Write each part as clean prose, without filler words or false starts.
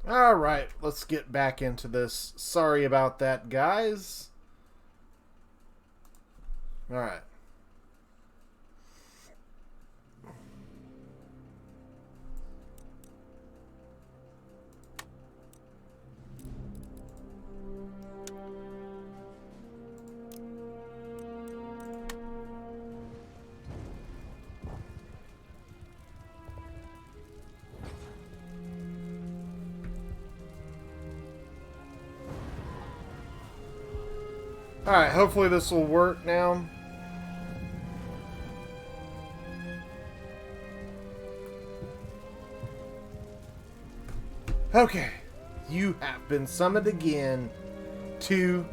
Alright, let's get back into this. Sorry about that, guys. Alright. Alright, hopefully this will work now. Okay, you have been summoned again to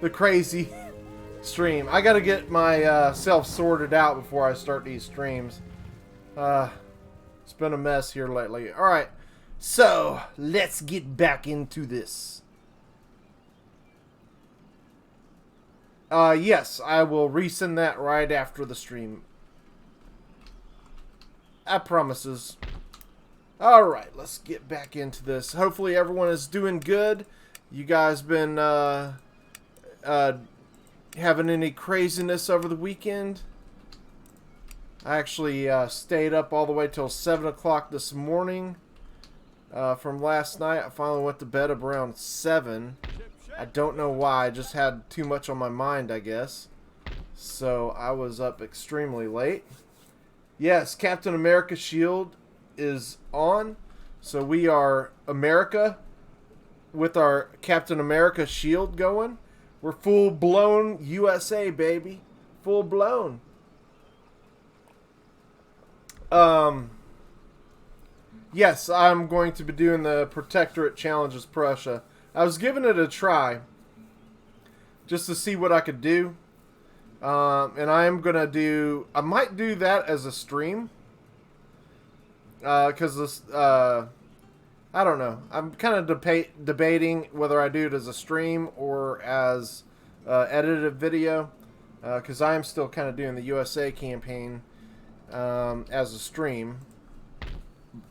the crazy stream. I gotta get my self sorted out before I start these streams. It's been a mess here lately. Alright, so let's get back into this. Yes, I will resend that right after the stream. I promises. Alright, let's get back into this. Hopefully everyone is doing good. You guys been having any craziness over the weekend? I actually stayed up all the way till 7 o'clock this morning from last night. I finally went to bed around 7. I don't know why. I just had too much on my mind, I guess. So I was up extremely late. Yes, Captain America Shield is on. So we are America with our Captain America Shield going. We're full-blown USA, baby. Full-blown. Yes, I'm going to be doing the Protectorate Challenges Prussia. I was giving it a try just to see what I could do. And I am going to do... I might do that as a stream. Because this... I don't know. I'm kind of debating whether I do it as a stream or as edited video. Because I am still kind of doing the USA campaign as a stream.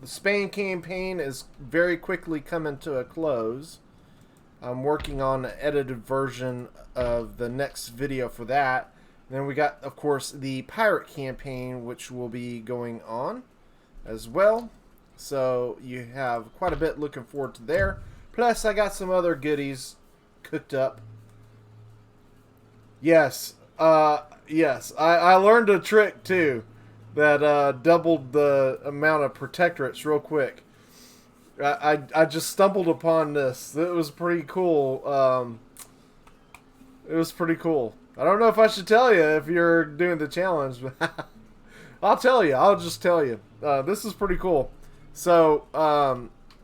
The Spain campaign is very quickly coming to a close. I'm working on an edited version of the next video for that. And then we got, of course, the pirate campaign, which will be going on as well. So you have quite a bit looking forward to there. Plus, I got some other goodies cooked up. Yes, yes. I learned a trick too that doubled the amount of protectorates real quick. I just stumbled upon this. It was pretty cool. It was pretty cool. I don't know if I should tell you if you're doing the challenge, but I'll tell you. I'll just tell you. This is pretty cool. So,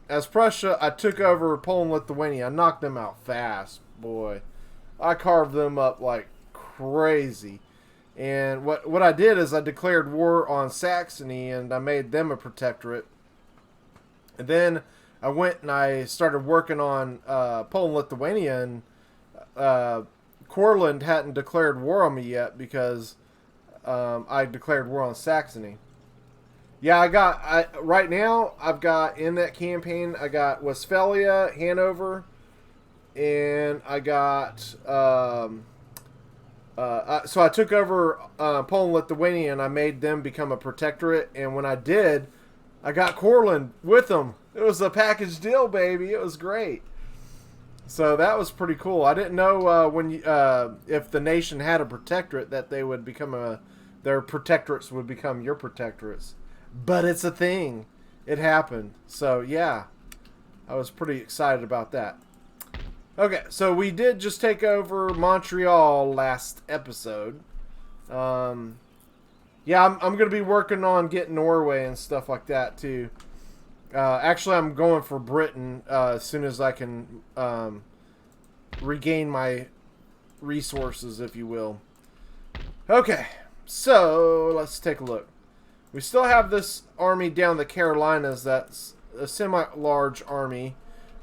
as Prussia, I took over Poland, Lithuania. I knocked them out fast, boy. I carved them up like crazy. And what I did is I declared war on Saxony, and I made them a protectorate. And then I went and I started working on Poland, Lithuania, and Courland hadn't declared war on me yet because I declared war on Saxony. Yeah, right now I've got in that campaign I got Westphalia, Hanover, and I got so I took over Poland, Lithuania, and I made them become a protectorate. And when I did, I got Courland with them. It was a package deal, baby. It was great. So that was pretty cool. I didn't know if the nation had a protectorate that they would become their protectorates would become your protectorates. But it's a thing. It happened. So yeah, I was pretty excited about that. Okay, so we did just take over Montreal last episode. Yeah, I'm going to be working on getting Norway and stuff like that, too. Actually, I'm going for Britain as soon as I can regain my resources, if you will. Okay, so let's take a look. We still have this army down the Carolinas that's a semi-large army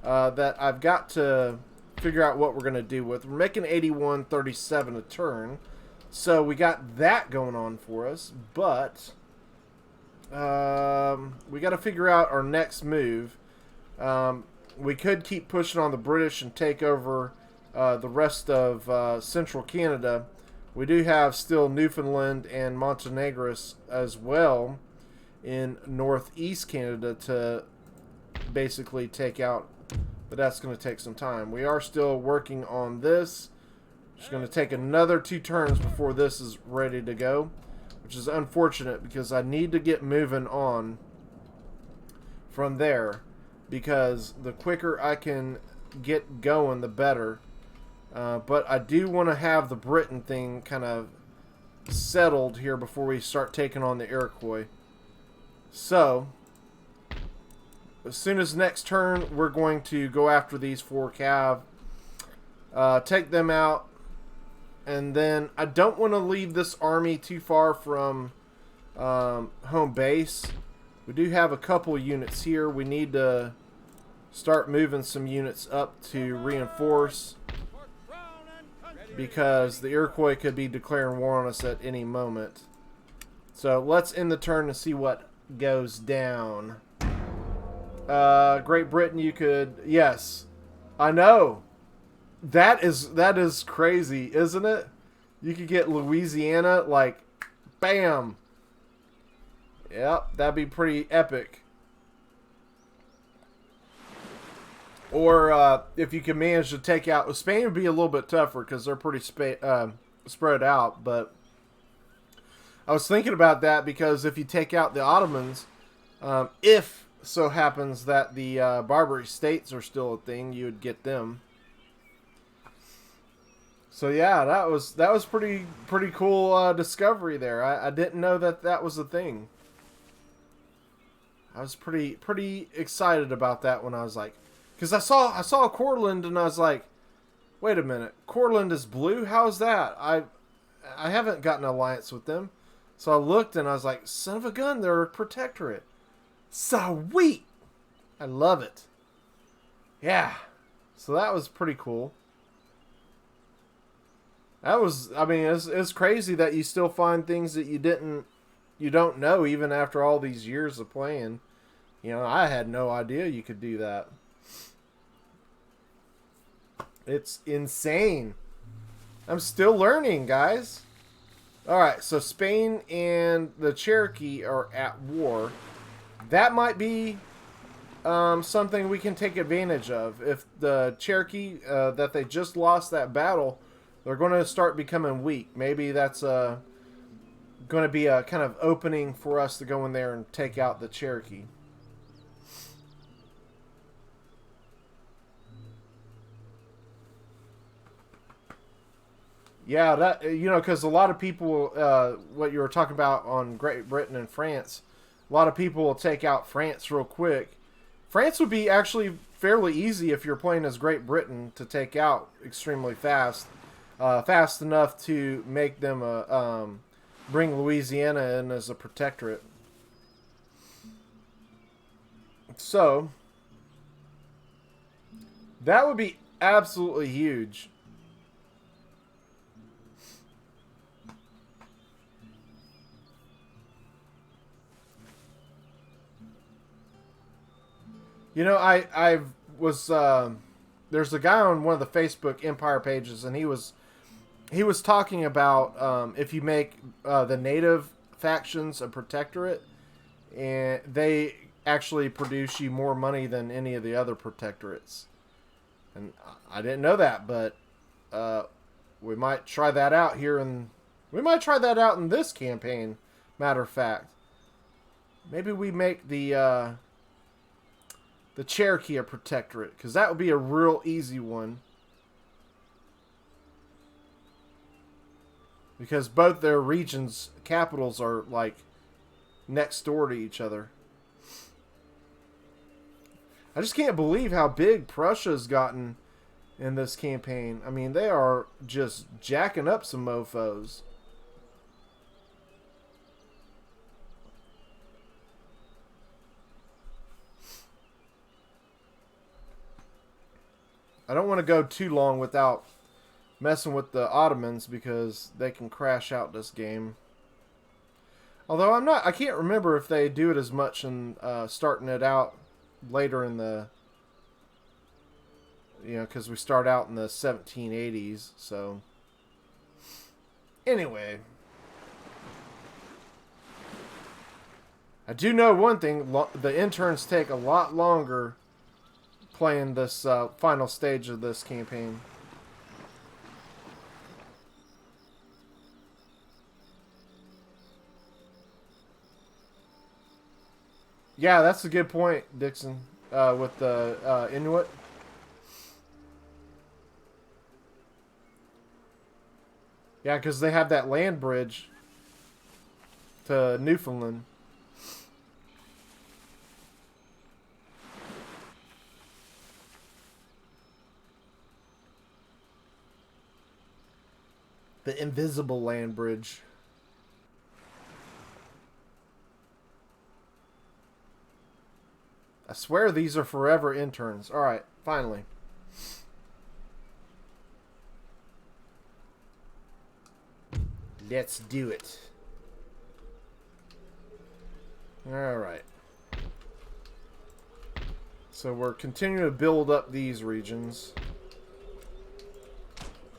that I've got to figure out what we're going to do with. We're making 81.37 a turn. So we got that going on for us, but we got to figure out our next move. we could keep pushing on the British and take over the rest of central Canada. We do have still Newfoundland and Montenegro as well in northeast Canada to basically take out, but that's going to take some time. We are still working on this. It's going to take another 2 turns before this is ready to go, which is unfortunate because I need to get moving on from there, because the quicker I can get going, the better. But I do want to have the Britain thing kind of settled here before we start taking on the Iroquois. So, as soon as next turn, we're going to go after these 4 cav, take them out, and then I don't want to leave this army too far from home base. We do have a couple units here. We need to start moving some units up to reinforce, because the Iroquois could be declaring war on us at any moment. So let's end the turn and see what goes down. Great Britain, you could... Yes. I know. That is crazy, isn't it? You could get Louisiana, like, bam. Yep, that'd be pretty epic. Or if you can manage to take out... Spain would be a little bit tougher because they're pretty spread out. But I was thinking about that because if you take out the Ottomans, if so happens that the Barbary States are still a thing, you would get them. So yeah, that was pretty cool discovery there. I didn't know that was a thing. I was pretty excited about that when I was like, because I saw Courland and I was like, wait a minute, Courland is blue? How is that? I haven't gotten an alliance with them. So I looked and I was like, son of a gun, they're a protectorate. Sweet! I love it. Yeah. So that was pretty cool. That was, I mean, it's crazy that you still find things that you don't know even after all these years of playing. You know, I had no idea you could do that. It's insane. I'm still learning, guys. Alright, so Spain and the Cherokee are at war. That might be something we can take advantage of. If the Cherokee, that they just lost that battle, they're going to start becoming weak. Maybe that's going to be a kind of opening for us to go in there and take out the Cherokee. Yeah, that, you know, because a lot of people, what you were talking about on Great Britain and France, a lot of people will take out France real quick. France would be actually fairly easy if you're playing as Great Britain to take out extremely fast. Fast enough to make them bring Louisiana in as a protectorate. So, that would be absolutely huge. You know, I was there's a guy on one of the Facebook Empire pages, and he was talking about if you make the native factions a protectorate, and they actually produce you more money than any of the other protectorates. And I didn't know that, but we might try that out here, and we might try that out in this campaign. Matter of fact, maybe we make the Cherokee a protectorate, because that would be a real easy one. Because both their regions' capitals are, like, next door to each other. I just can't believe how big Prussia's gotten in this campaign. I mean, they are just jacking up some mofos. I don't want to go too long without messing with the Ottomans because they can crash out this game. Although I can't remember if they do it as much in starting it out later in the You know, because we start out in the 1780s. So, anyway. I do know one thing. The interns take a lot longer playing this final stage of this campaign. Yeah, that's a good point, Dixon, with the Inuit. Yeah, because they have that land bridge to Newfoundland. The invisible land bridge. I swear these are forever interns. Alright, finally. Let's do it. Alright. So we're continuing to build up these regions.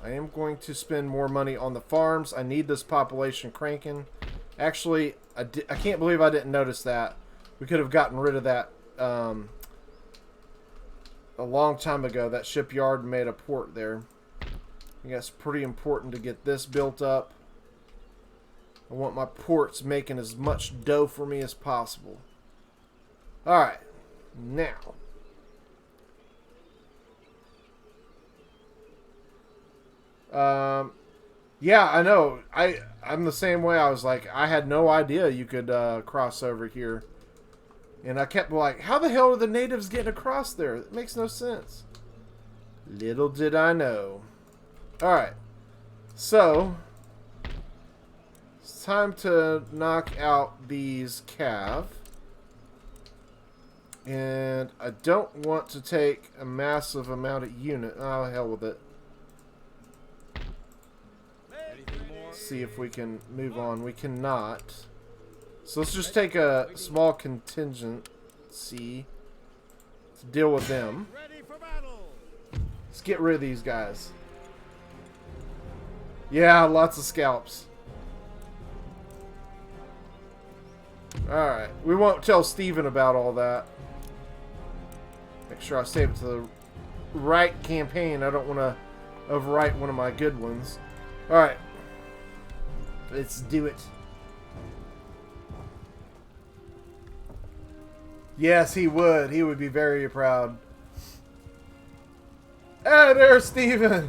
I am going to spend more money on the farms. I need this population cranking. Actually, I can't believe I didn't notice that. We could have gotten rid of that a long time ago. That shipyard made a port there. I think that's pretty important to get this built up. I want my ports making as much dough for me as possible. Alright. Now. Yeah, I know. I'm the same way. I was like, I had no idea you could cross over here. And I kept like, how the hell are the natives getting across there? It makes no sense. Little did I know. Alright. So, it's time to knock out these cav. And I don't want to take a massive amount of unit. Oh, hell with it. See if we can move on. We cannot. So let's just take a small contingency to deal with them. Let's get rid of these guys. Yeah, lots of scalps. Alright. We won't tell Steven about all that. Make sure I save it to the right campaign. I don't want to overwrite one of my good ones. Alright. Let's do it. Yes, he would. He would be very proud. Hey there, Steven!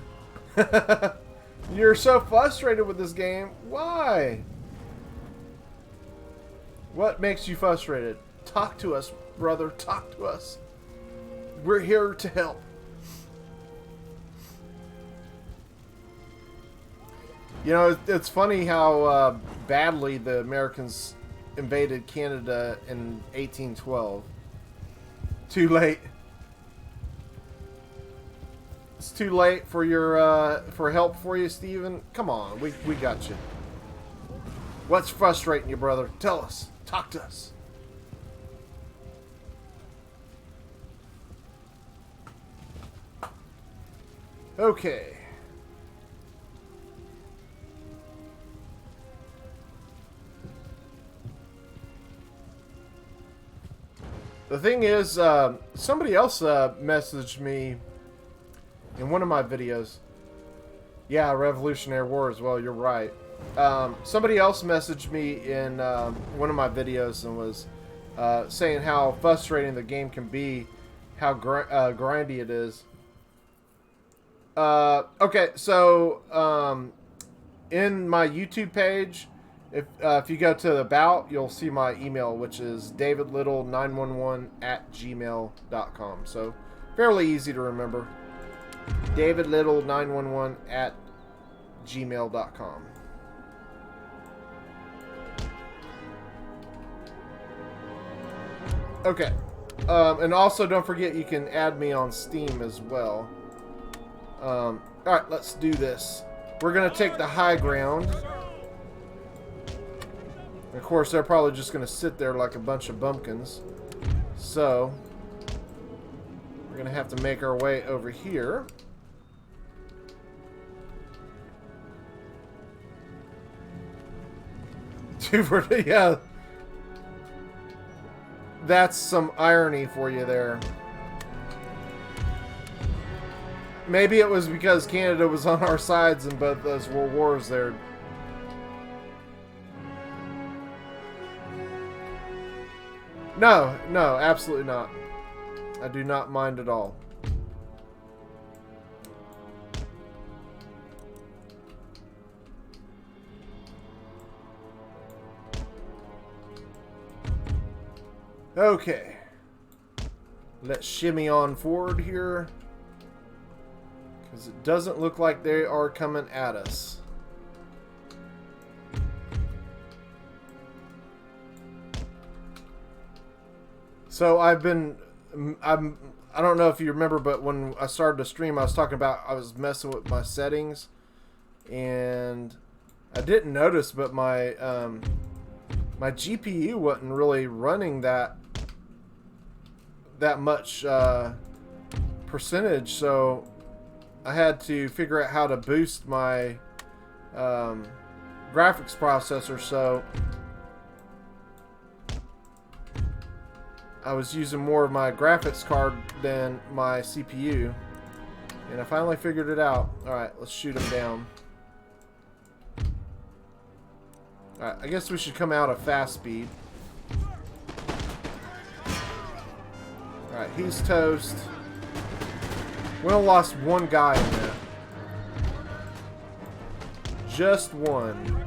You're so frustrated with this game. Why? What makes you frustrated? Talk to us, brother. Talk to us. We're here to help. You know, it's funny how badly the Americans invaded Canada in 1812. Too late. It's too late for your for help for you, Steven. Come on, we got you. What's frustrating you, brother? Tell us. Talk to us. Okay. The thing is, somebody else messaged me in one of my videos. Yeah, Revolutionary War as well, you're right. Somebody else messaged me in one of my videos and was saying how frustrating the game can be, how grindy it is. Okay, so in my YouTube page, if you go to About, you'll see my email, which is davidlittle911@gmail.com. So, fairly easy to remember. davidlittle911@gmail.com. Okay. And also, don't forget you can add me on Steam as well. Alright, let's do this. We're going to take the high ground. Of course, they're probably just going to sit there like a bunch of bumpkins. So, We're going to have to make our way over here. Dude, yeah. That's some irony for you there. Maybe it was because Canada was on our sides in both those world wars there. No, no, absolutely not. I do not mind at all. Okay. Let's shimmy on forward here. Because it doesn't look like they are coming at us. So I don't know if you remember, but when I started to stream, I was talking about I was messing with my settings, and I didn't notice, but my my GPU wasn't really running that much percentage, so I had to figure out how to boost my graphics processor. So I was using more of my graphics card than my CPU, and I finally figured it out. Alright, let's shoot him down. Alright, I guess we should come out at fast speed. Alright, he's toast. We only lost one guy in that. Just one.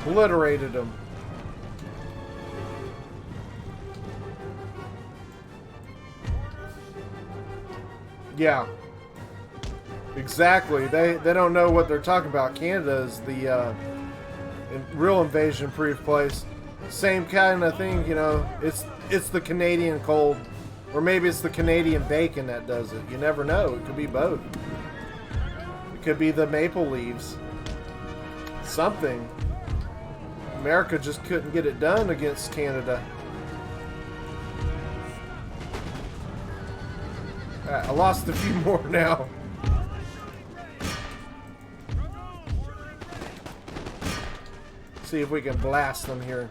Obliterated him. Yeah. Exactly. They don't know what they're talking about. Canada is the real invasion-proof place. Same kind of thing, you know. It's the Canadian cold, or maybe it's the Canadian bacon that does it. You never know. It could be both. It could be the maple leaves. Something. America just couldn't get it done against Canada. Alright, I lost a few more now. See if we can blast them here.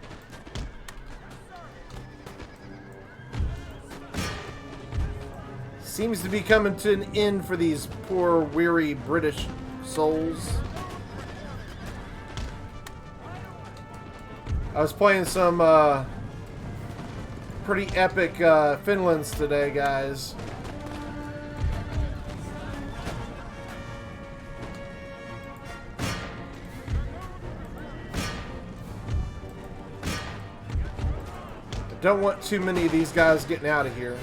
Seems to be coming to an end for these poor, weary British souls. I was playing some pretty epic Finlands today, guys. I don't want too many of these guys getting out of here.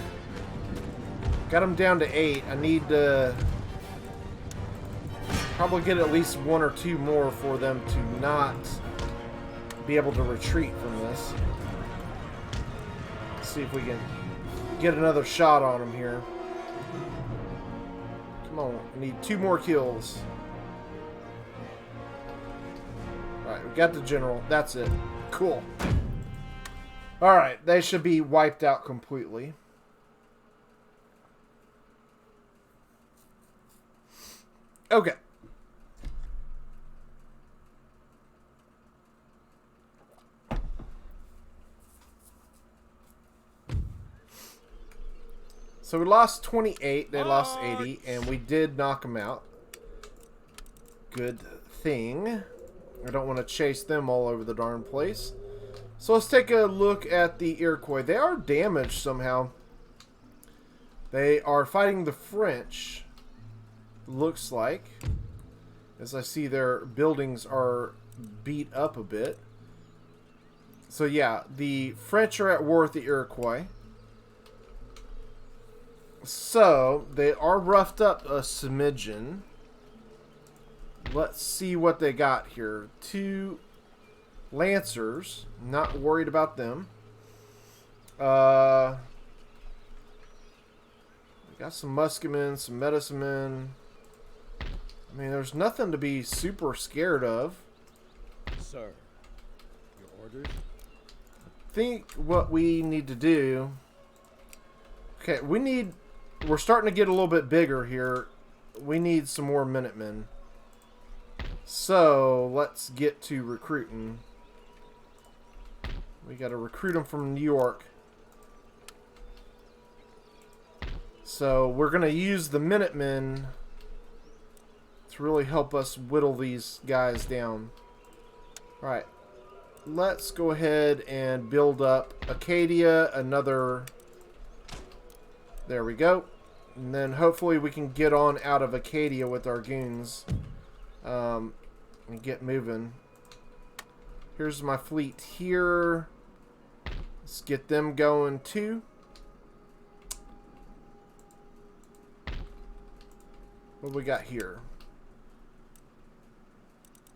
Got them down to 8. I need to probably get at least 1 or 2 more for them to not be able to retreat from this. Let's see if we can get another shot on them here. Come on, I need 2 more kills. Alright, we got the general. That's it. Cool. Alright, they should be wiped out completely. Okay. So we lost 28, they lost 80, and we did knock them out. Good thing. I don't want to chase them all over the darn place. So let's take a look at the Iroquois. They are damaged somehow. They are fighting the French, looks like. As I see their buildings are beat up a bit. So yeah, the French are at war with the Iroquois. So, they are roughed up a smidgen. Let's see what they got here. 2 Lancers. Not worried about them. We got some musketmen, some medicine men. I mean, there's nothing to be super scared of. Sir. Your orders? Think what we need to do. Okay, we're starting to get a little bit bigger here. We need some more Minutemen. So, let's get to recruiting. We got to recruit them from New York. So, we're going to use the Minutemen to really help us whittle these guys down. Alright. Let's go ahead and build up Acadia, another... There we go. And then hopefully we can get on out of Acadia with our goons. And get moving. Here's my fleet here. Let's get them going too. What we got here?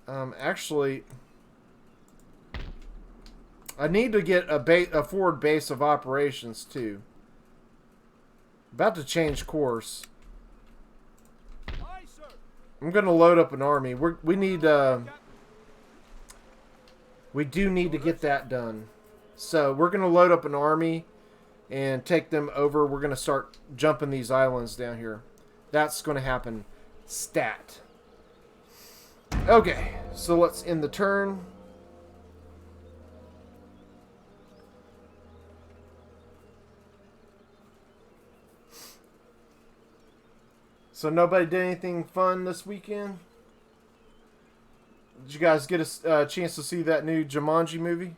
Actually, I need to get a forward base of operations too. About to change course. Aye, sir. I'm gonna load up an army. We need we do need to get that done. So we're gonna load up an army and take them over. We're gonna start jumping these islands down here. That's gonna happen. Stat. Okay, so let's end the turn. So nobody did anything fun this weekend? Did you guys get a chance to see that new Jumanji movie?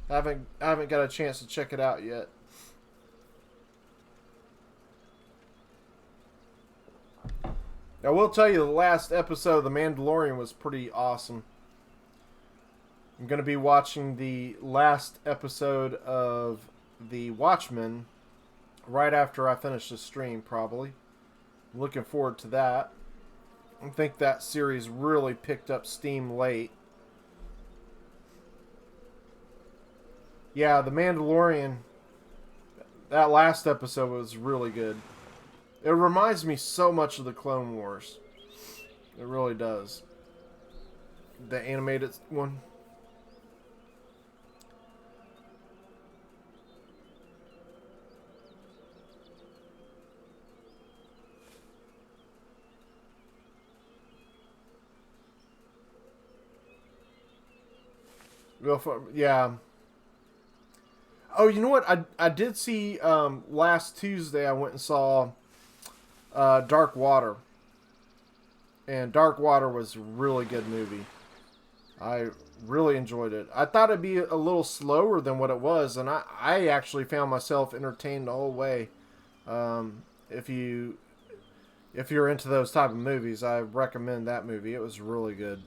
I haven't got a chance to check it out yet. I will tell you, the last episode of The Mandalorian was pretty awesome. I'm going to be watching the last episode of The Watchmen right after I finish the stream, probably. Looking forward to that. I think that series really picked up steam late. Yeah, The Mandalorian, that last episode was really good. It reminds me so much of the Clone Wars. It really does. The animated one. Real fun. Yeah. Oh, you know what? I did see last Tuesday. I went and saw Dark Water, and Dark Water was a really good movie. I really enjoyed it. I thought it'd be a little slower than what it was, and I actually found myself entertained the whole way. If you're into those type of movies, I recommend that movie. It was really good.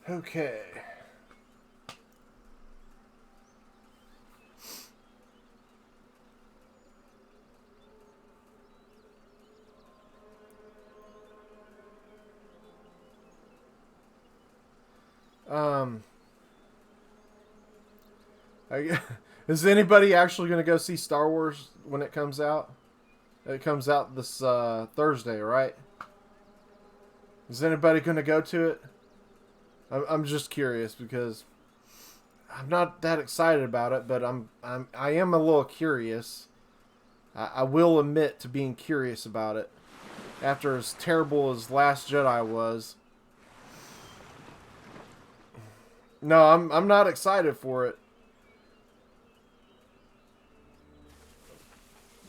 Okay. Is anybody actually going to go see Star Wars when it comes out? It comes out this Thursday, right? Is anybody going to go to it? I'm just curious because I'm not that excited about it, but I am a little curious. I will admit to being curious about it. After as terrible as Last Jedi was. No, I'm not excited for it.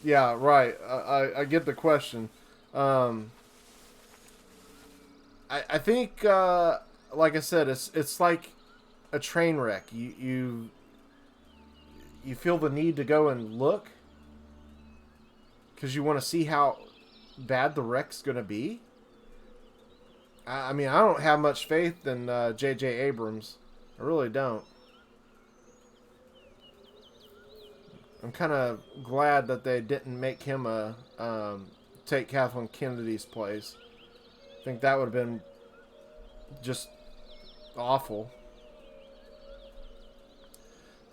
Yeah, right. I get the question. I think like I said, it's like a train wreck. You feel the need to go and look because you want to see how bad the wreck's gonna be. I mean, I don't have much faith in J.J. Abrams. I really don't. I'm kind of glad that they didn't make him take Kathleen Kennedy's place. I think that would have been just awful.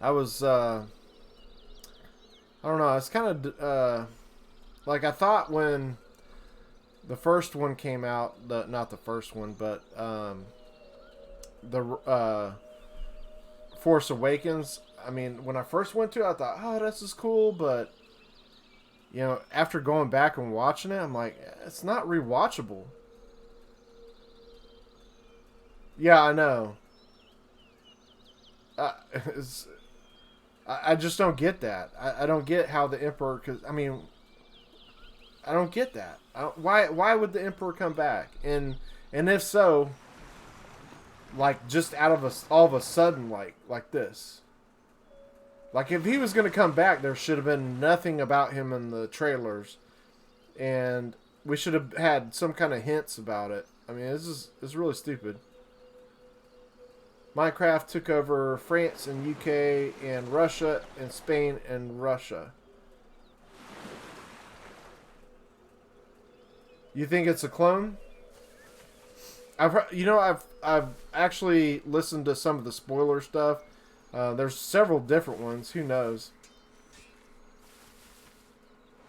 I was, I don't know. It's kind of like I thought when the first one came out. Not the first one, but the Force Awakens. I mean, when I first went to it, I thought, oh, this is cool. But, you know, after going back and watching it, I'm like, it's not rewatchable. Yeah, I know. It's, I just don't get that. I don't get how the Emperor... Cause, I mean, I don't get that. Why would the Emperor come back? And if so, like, just out of all of a sudden, like this. Like, if he was going to come back, there should have been nothing about him in the trailers. And we should have had some kind of hints about it. I mean, it's really stupid. Minecraft took over France and UK and Russia and Spain and Russia. You think it's a clone? I've actually listened to some of the spoiler stuff. There's several different ones. Who knows?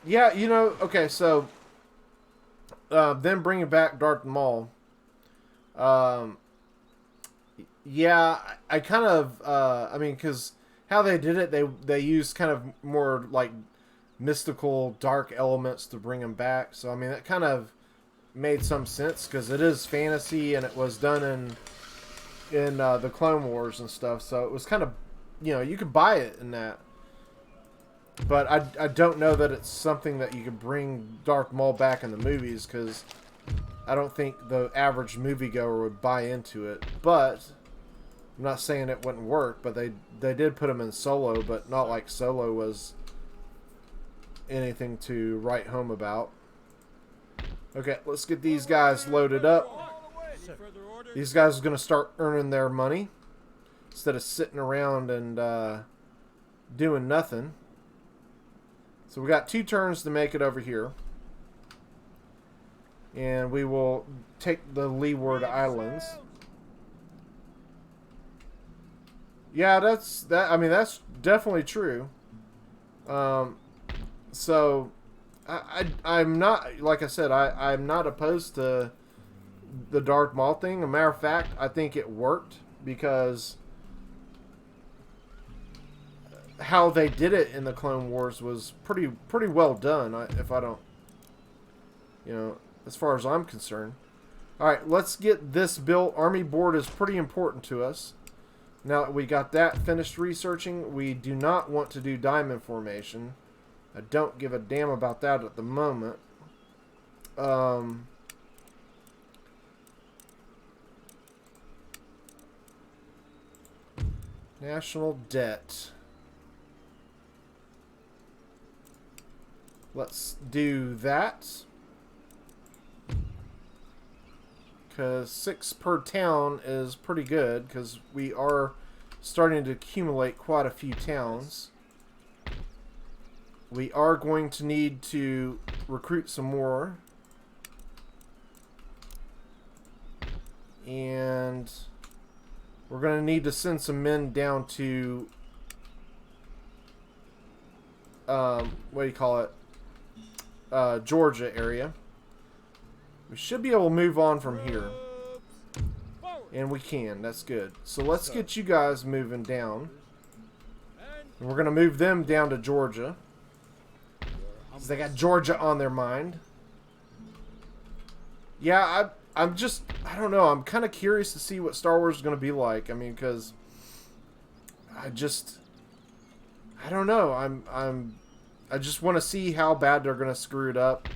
Yeah, you know. Okay, so then bringing back Darth Maul. Yeah, I kind of. I mean, because how they did it, they used kind of more like mystical, dark elements to bring him back. So I mean, that kind of made some sense because it is fantasy and it was done in the Clone Wars and stuff. So it was kind of, you know, you could buy it in that. But I don't know that it's something that you could bring Darth Maul back in the movies because I don't think the average moviegoer would buy into it. But I'm not saying it wouldn't work, but they did put him in Solo, but not like Solo was anything to write home about. Okay, let's get these guys loaded up. These guys are going to start earning their money instead of sitting around and doing nothing. So we got 2 turns to make it over here. And we will take the Leeward Islands. Yeah, I mean, that's definitely true. So I'm not, like I said, I'm not opposed to the Darth Maul thing. As a matter of fact, I think it worked because how they did it in the Clone Wars was pretty well done. If I don't, you know, as far as I'm concerned. All right, let's get this built. Army board is pretty important to us. Now that we got that finished researching, we do not want to do diamond formation. I don't give a damn about that at the moment. National debt. Let's do that. Because 6 per town is pretty good because we are starting to accumulate quite a few towns. We are going to need to recruit some more. And we're going to need to send some men down to what do you call it? Georgia area. We should be able to move on from here. And we can. That's good. So let's get you guys moving down. And we're going to move them down to Georgia. Because they got Georgia on their mind. Yeah, I'm just... I don't know. I'm kind of curious to see what Star Wars is going to be like. I mean, because... I don't know. I just want to see how bad they're going to screw it up.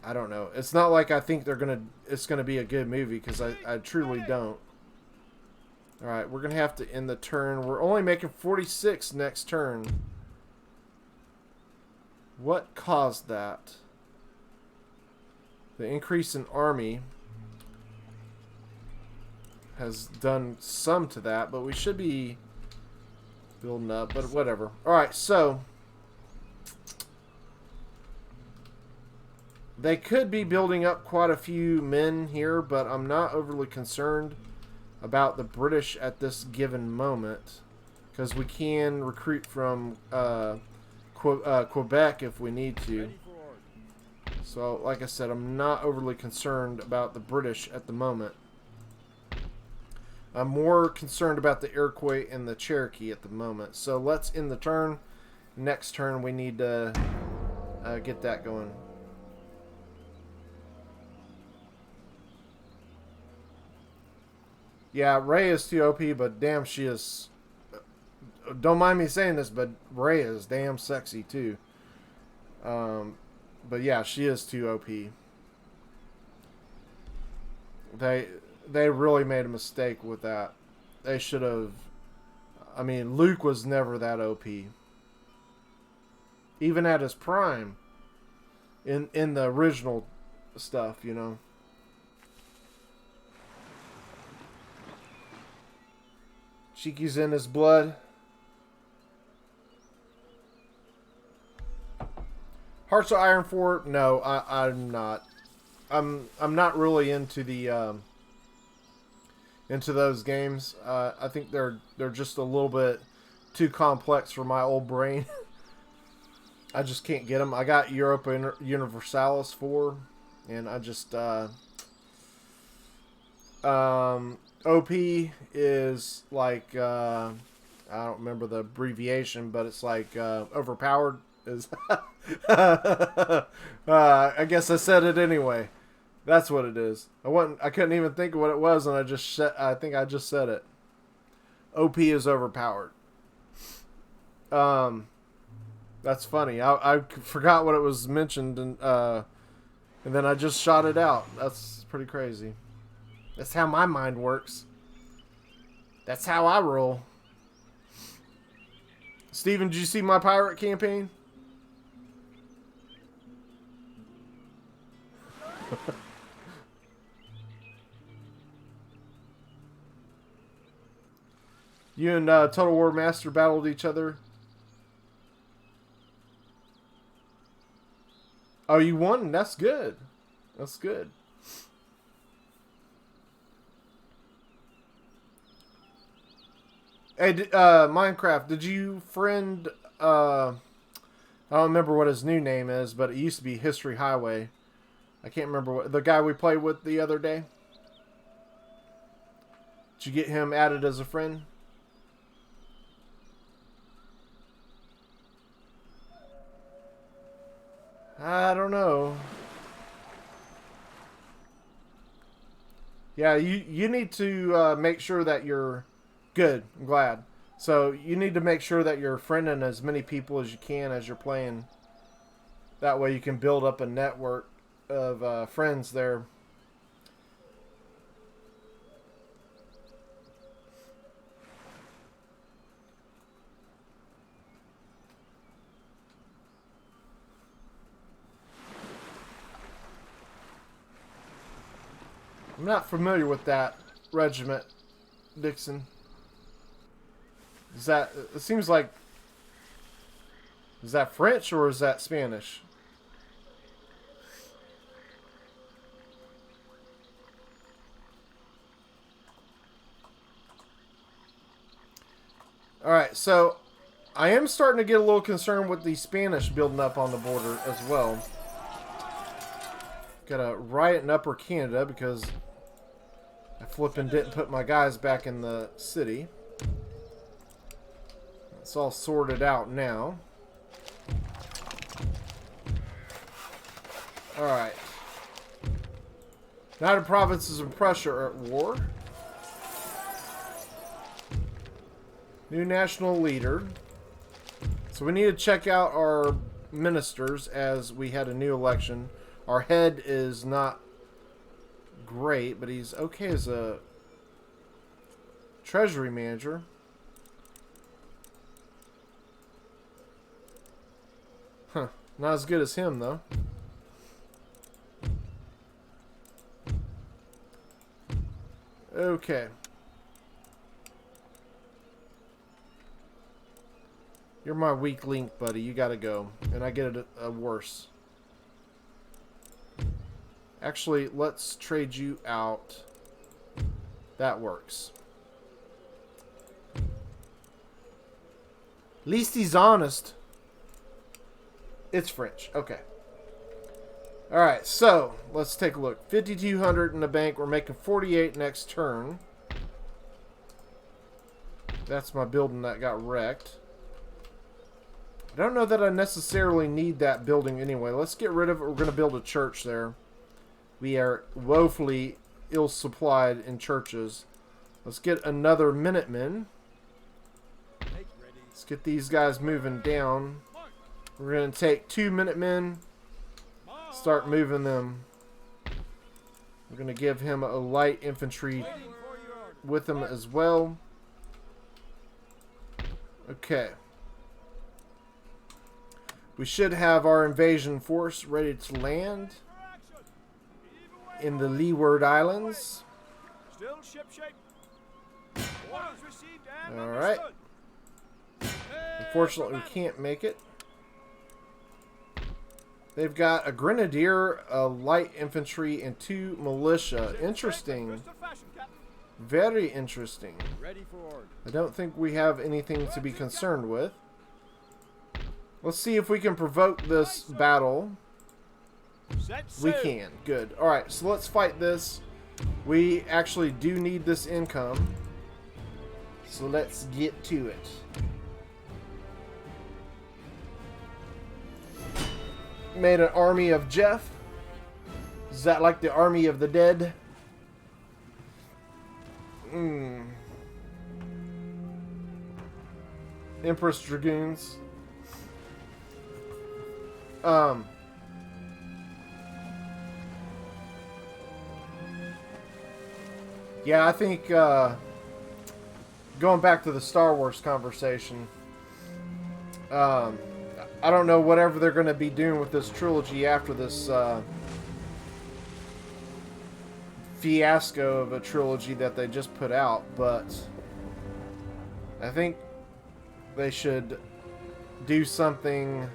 I don't know. It's not like I think it's gonna be a good movie because I truly don't. All right, we're gonna have to end the turn. We're only making 46 next turn. What caused that? The increase in army has done some to that, but we should be building up. But whatever. All right, so. They could be building up quite a few men here, but I'm not overly concerned about the British at this given moment, because we can recruit from Quebec if we need to. Ready for orders. So, like I said, I'm not overly concerned about the British at the moment. I'm more concerned about the Iroquois and the Cherokee at the moment. So let's end the turn. Next turn, we need to get that going. Yeah, Ray is too OP, but damn, she is... Don't mind me saying this, but Ray is damn sexy, too. But yeah, she is too OP. They really made a mistake with that. They should have... I mean, Luke was never that OP. Even at his prime. In the original stuff, you know. Cheeky's in his blood. Hearts of Iron 4? No, I'm not. I'm not really into the into those games. I think they're just a little bit too complex for my old brain. I just can't get them. I got Europa Universalis 4, and I just OP is like I don't remember the abbreviation, but it's like overpowered is. I guess I said it anyway. That's what it is. I couldn't even think of what it was, and I think I just said it. OP is overpowered. That's funny. I forgot what it was mentioned, and then I just shot it out. That's pretty crazy. That's how my mind works. That's how I roll. Steven, did you see my pirate campaign? You and Total War Master battled each other. Oh, you won? That's good. That's good. Hey, Minecraft, did you friend... I don't remember what his new name is, but it used to be History Highway. I can't remember what... The guy we played with the other day? Did you get him added as a friend? I don't know. Yeah, you need to make sure that you're good. I'm glad. So you need to make sure that you're friending as many people as you can as you're playing. That way you can build up a network of friends there. I'm not familiar with that regiment, Dixon. Is that... It seems like... Is that French or is that Spanish? Alright, so... I am starting to get a little concerned with the Spanish building up on the border as well. Got a riot in Upper Canada because... I flippin' didn't put my guys back in the city. It's all sorted out now. Alright. United Provinces and Prussia are at war. New national leader. So we need to check out our ministers as we had a new election. Our head is not great, but he's okay as a treasury manager. Huh. Not as good as him, though. Okay. You're my weak link, buddy. You gotta go. And I get a worse. Actually, let's trade you out That works. At least he's honest. It's French. Okay. Alright, so let's take a look. 5,200 in the bank. We're making 48 next turn. That's my building that got wrecked. I don't know that I necessarily need that building anyway. Let's get rid of it. We're going to build a church there. We are woefully ill-supplied in churches. Let's get another Minutemen. Let's get these guys moving down. We're going to take 2 Minutemen. Start moving them. We're going to give him a light infantry with him as well. Okay. We should have our invasion force ready to land in the Leeward Islands. Still shipshape. Orders received and Alright. Unfortunately, we can't make it. They've got a grenadier, a light infantry, and 2 militia. Interesting. Very interesting. Ready for order. I don't think we have anything to be concerned with. Let's see if we can provoke this battle. Set We sail. can. Good. Alright, so let's fight this. We actually do need this income. So let's get to it. Made an army of Jeff. Is that like the army of the dead? Empress Dragoons. Yeah, I think going back to the Star Wars conversation, I don't know whatever they're going to be doing with this trilogy after this fiasco of a trilogy that they just put out, but I think they should do something.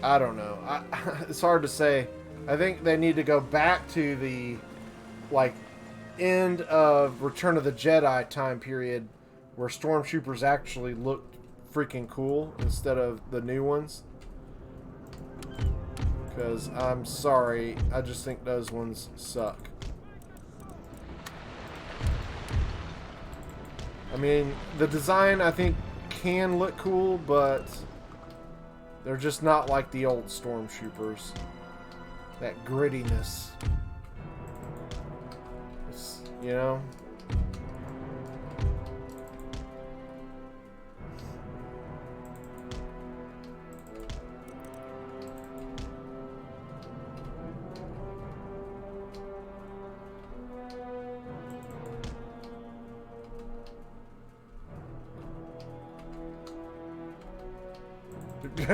I don't know. It's hard to say. I think they need to go back to the end of Return of the Jedi time period where stormtroopers actually looked freaking cool instead of the new ones. Because I'm sorry, I just think those ones suck. I mean, the design I think can look cool, but they're just not like the old stormtroopers. That grittiness. It's, you know?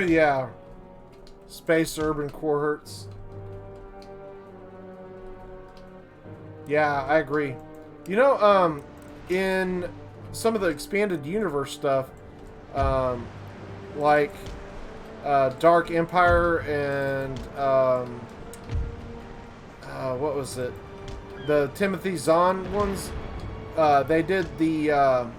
Yeah. Space urban cohorts. Yeah, I agree. You know, in some of the expanded universe stuff, like Dark Empire and what was it? The Timothy Zahn ones. They did the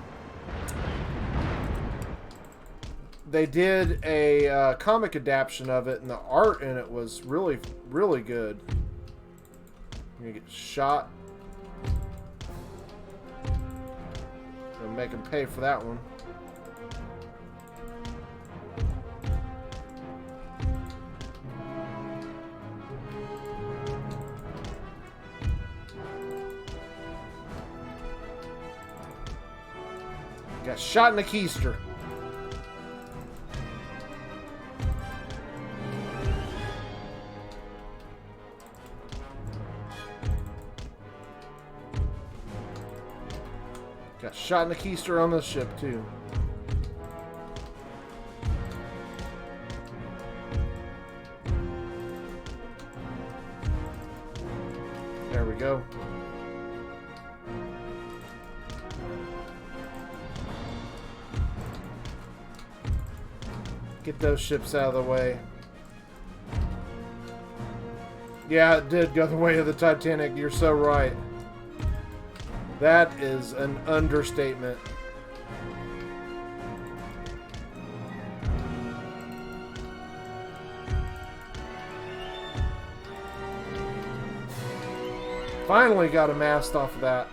they did a comic adaptation of it, and the art in it was really, really good. I'm gonna get shot. Gonna make him pay for that one. Got shot in the keister. Got shot in the keister on this ship, too. There we go. Get those ships out of the way. Yeah, it did go the way of the Titanic. You're so right. That is an understatement. Finally got a mast off of that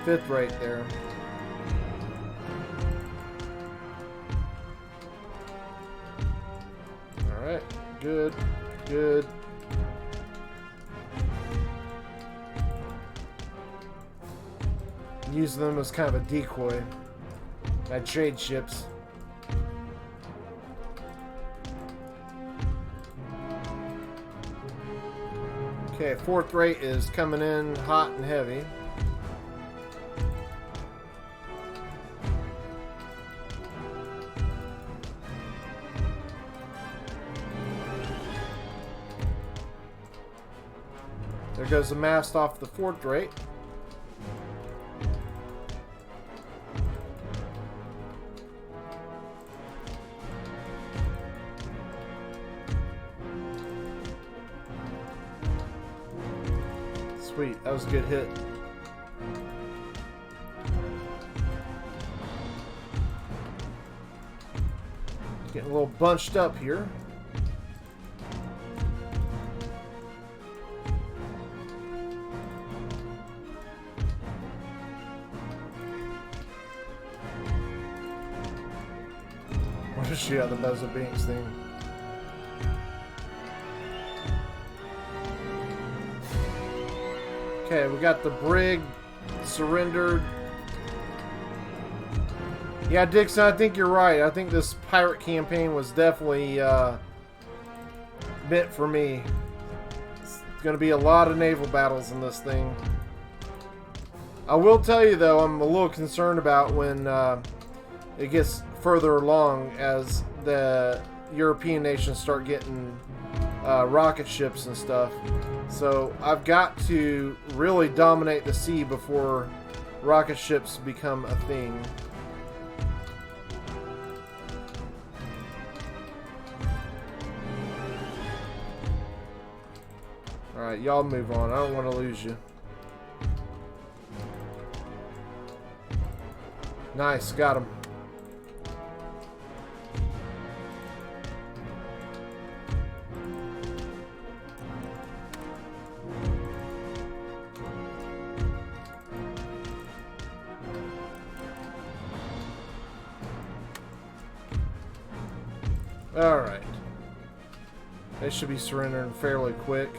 5th rate there. Alright, good, good. Use them as kind of a decoy. I trade ships. Okay, 4th rate is coming in hot and heavy. There goes the mast off the 4th rate. Sweet, that was a good hit. Getting a little bunched up here. What is she on the Bezel Binks thing? Okay, we got the brig surrendered. Yeah, Dixon, I think you're right. I think this pirate campaign was definitely meant for me. It's going to be a lot of naval battles in this thing. I will tell you, though, I'm a little concerned about when it gets further along as the European nations start getting rocket ships and stuff. So I've got to really dominate the sea before rocket ships become a thing. Alright, y'all move on. I don't want to lose you. Nice, got him. Alright. They should be surrendering fairly quick.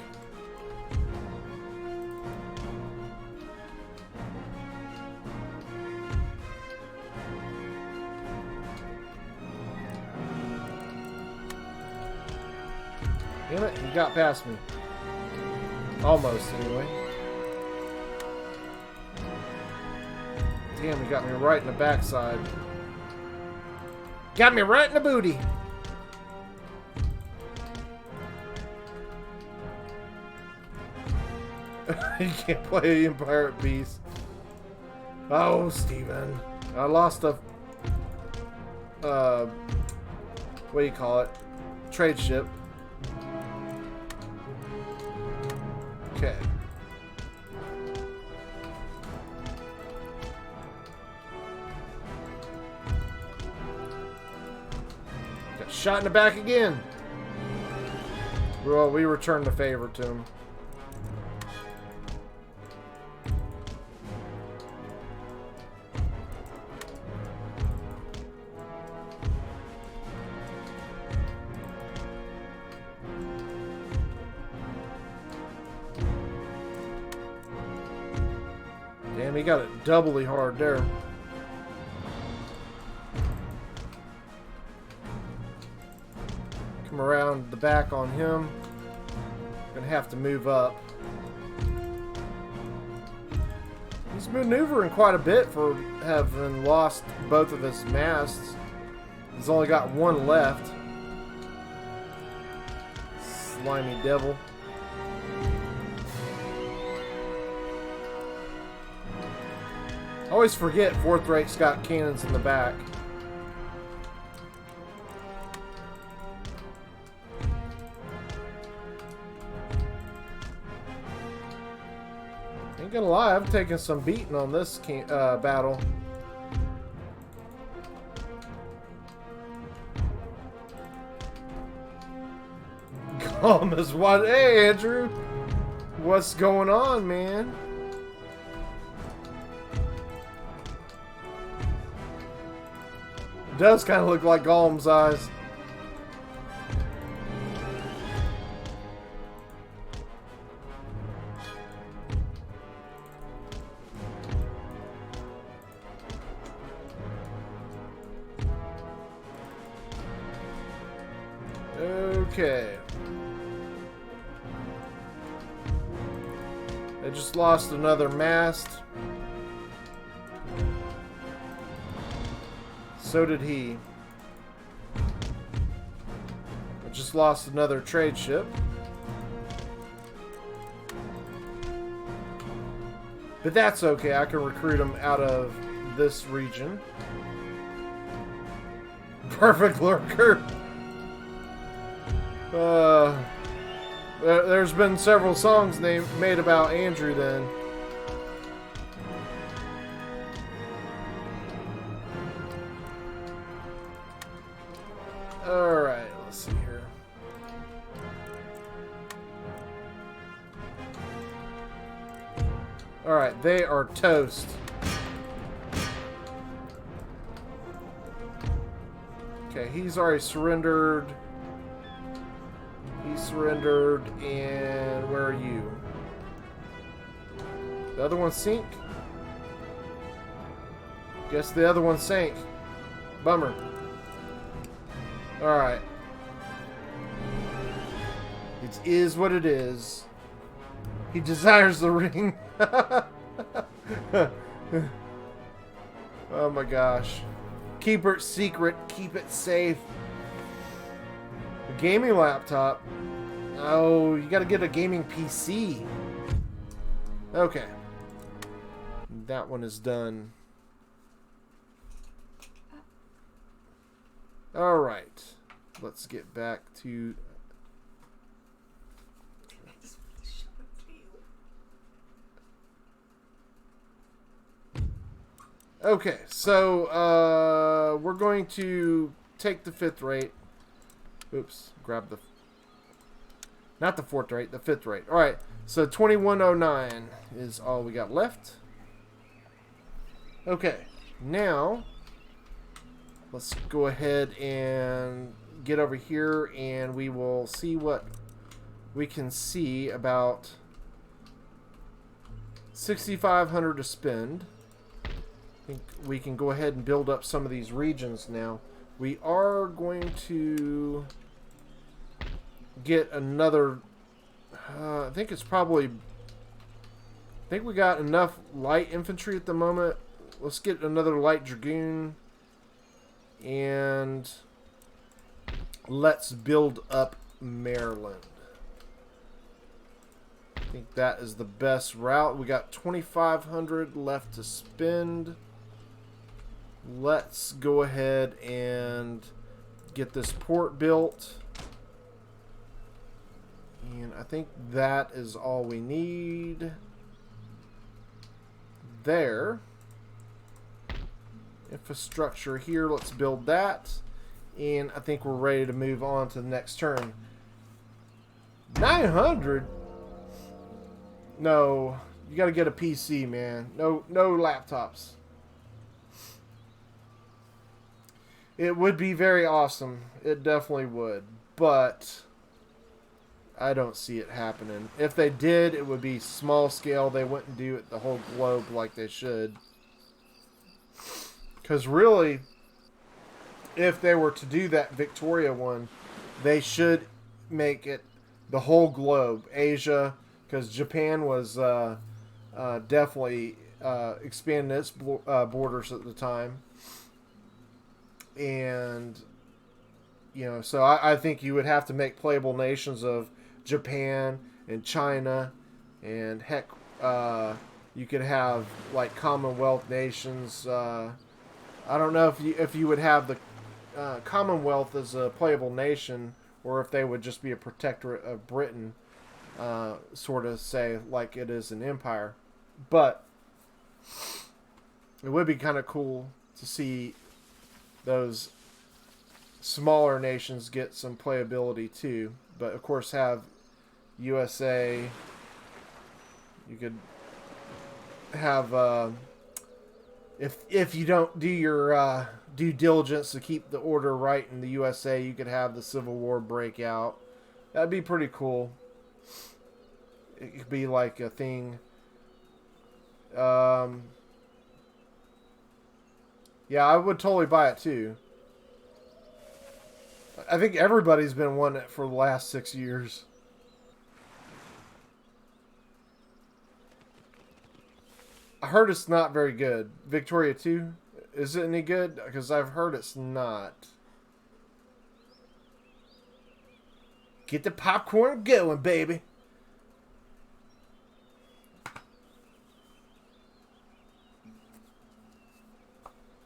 Damn it, he got past me. Almost, anyway. Damn, he got me right in the backside. Got me right in the booty. You can't play Empire at Peace. Oh, Steven. I lost a... what do you call it? Trade ship. Okay. Got shot in the back again. Well, we returned the favor to him. Damn, he got it doubly hard there. Come around the back on him. Gonna have to move up. He's maneuvering quite a bit for having lost both of his masts. He's only got one left. Slimy devil. I always forget 4th rate's got cannons in the back. Ain't gonna lie, I've taken some beating on this battle. Is what? Hey, Andrew, what's going on, man? It does kind of look like Gollum's eyes. Okay. They just lost another mast. So did he. I just lost another trade ship. But that's okay. I can recruit them out of this region. Perfect lurker. There's been several songs made about Andrew then. Alright, let's see here. Alright, they are toast. Okay, he's already surrendered. He surrendered, and where are you? The other one sink? Guess the other one sank. Bummer. Alright. It is what it is. He desires the ring. Oh my gosh. Keep it secret. Keep it safe. A gaming laptop. Oh, you gotta get a gaming PC. Okay. That one is done. Alright. Let's get back to... Okay, so we're going to take the 5th rate. Oops, grab the... Not the 4th rate, the 5th rate. Alright, so 2109 is all we got left. Okay, now let's go ahead and get over here and we will see what we can see about 6,500 to spend. I think we can go ahead and build up some of these regions now. We are going to get another... I think it's probably... I think we got enough light infantry at the moment. Let's get another light dragoon. And let's build up Maryland. I think that is the best route. We got 2,500 left to spend. Let's go ahead and get this port built. And I think that is all we need. There. Infrastructure here. Let's build that. And I think we're ready to move on to the next turn. 900? No. You got to get a PC, man. No laptops. It would be very awesome. It definitely would. But I don't see it happening. If they did, it would be small scale. They wouldn't do it the whole globe like they should. Because really, if they were to do that Victoria one, they should make it the whole globe. Asia, because Japan was definitely expanding its borders at the time. And, you know, so I think you would have to make playable nations of Japan and China. And heck, you could have, like, Commonwealth nations. I don't know if you would have the Commonwealth as a playable nation, or if they would just be a protectorate of Britain, sort of say like it is an empire. But it would be kind of cool to see those smaller nations get some playability too. But of course, have USA. You could have if you don't do your due diligence to keep the order right in the USA, you could have the Civil War break out. That'd be pretty cool. It could be like a thing. Yeah, I would totally buy it too. I think everybody's been wanting it for the last 6 years. I heard it's not very good. Victoria 2? Is it any good? Because I've heard it's not. Get the popcorn going, baby.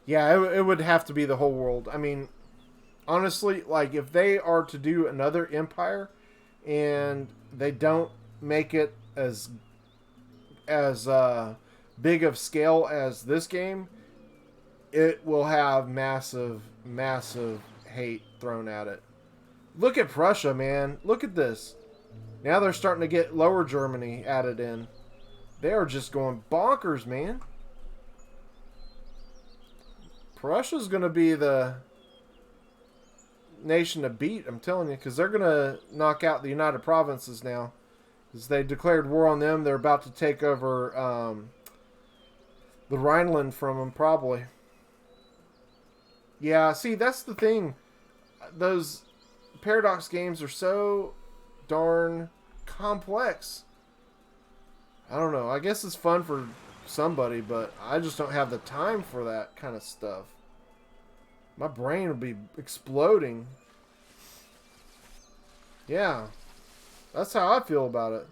Yeah, it would have to be the whole world. I mean, honestly, like, if they are to do another Empire and they don't make it as big of scale as this game, it will have massive hate thrown at it. Look at Prussia, man. Look at this. Now they're starting to get Lower Germany added in. They are just going bonkers, man. Prussia's going to be the nation to beat, I'm telling you, because they're going to knock out the United Provinces now. Because they declared war on them. They're about to take over the Rhineland from them, probably. Yeah, see, that's the thing. Those Paradox games are so darn complex. I don't know. I guess it's fun for somebody, but I just don't have the time for that kind of stuff. My brain will be exploding. Yeah. That's how I feel about it.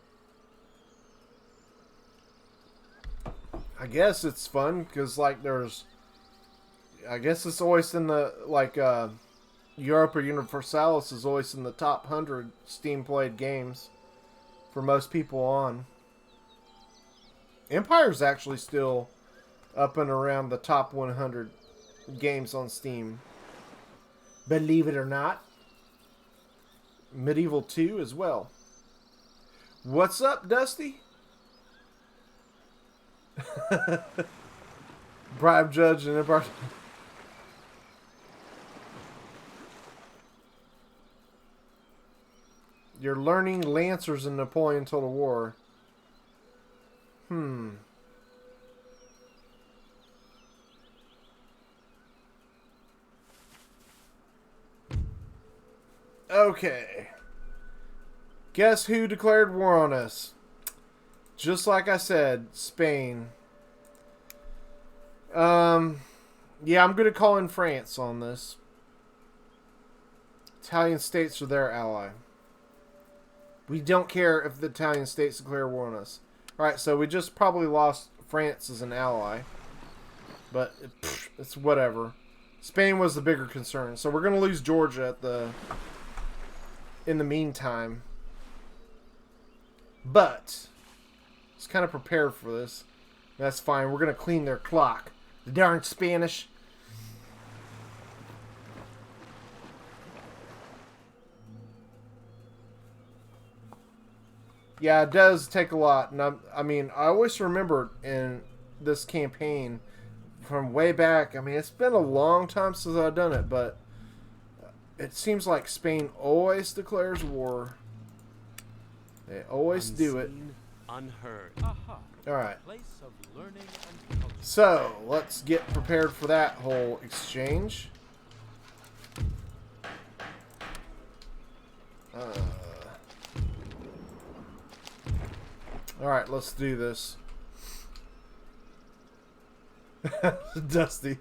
I guess it's fun because, like, there's... I guess it's always in the, like, Europa Universalis is always in the top 100 Steam played games for most people on. Empire's actually still up and around the top 100 games on Steam. Believe it or not. Medieval 2 as well. What's up, Dusty? Bribe Judge and Empire. You're learning Lancers in Napoleon Total War. Okay. Guess who declared war on us? Just like I said, Spain. Yeah, I'm going to call in France on this. Italian states are their ally. We don't care if the Italian states declare war on us. Alright, so we just probably lost France as an ally. But it's whatever. Spain was the bigger concern. So we're going to lose Georgia in the meantime. But let's kind of prepare for this. That's fine. We're going to clean their clock. The darn Spanish. Yeah, it does take a lot. And I mean, I always remember in this campaign from way back. I mean, it's been a long time since I've done it, but it seems like Spain always declares war. They always do it. Unheard. All right. Place of learning and culture. So let's get prepared for that whole exchange. All right, let's do this. Dusty.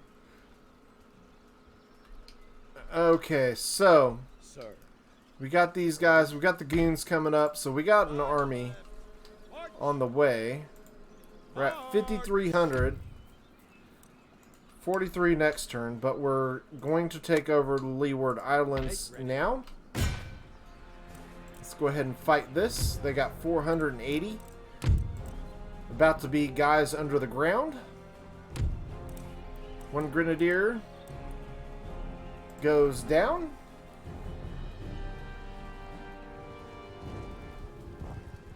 Okay, so Sir. we got these guys. We got the goons coming up. So we got an army on the way. We're at 5,300. 43 next turn, but we're going to take over the Leeward Islands now. Let's go ahead and fight this. They got 480. About to be guys under the ground. One grenadier goes down.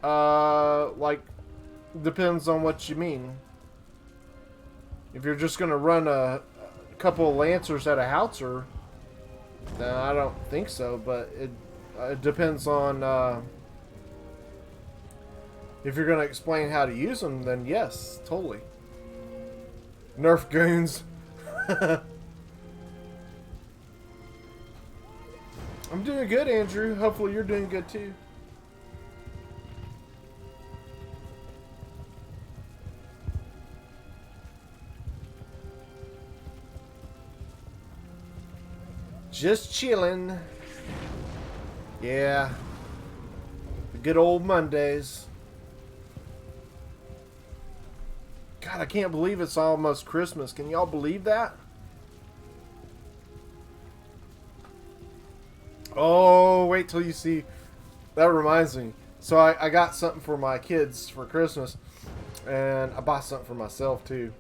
Like, depends on what you mean. If you're just gonna run a couple of lancers at a howitzer, then I don't think so. But it depends on if you're gonna explain how to use them. Then yes, totally. Nerf goons. I'm doing good, Andrew. Hopefully you're doing good too. Just chilling. Yeah. The good old Mondays. God, I can't believe it's almost Christmas. Can y'all believe that? Oh, wait till you see. That reminds me. So I got something for my kids for Christmas. And I bought something for myself too.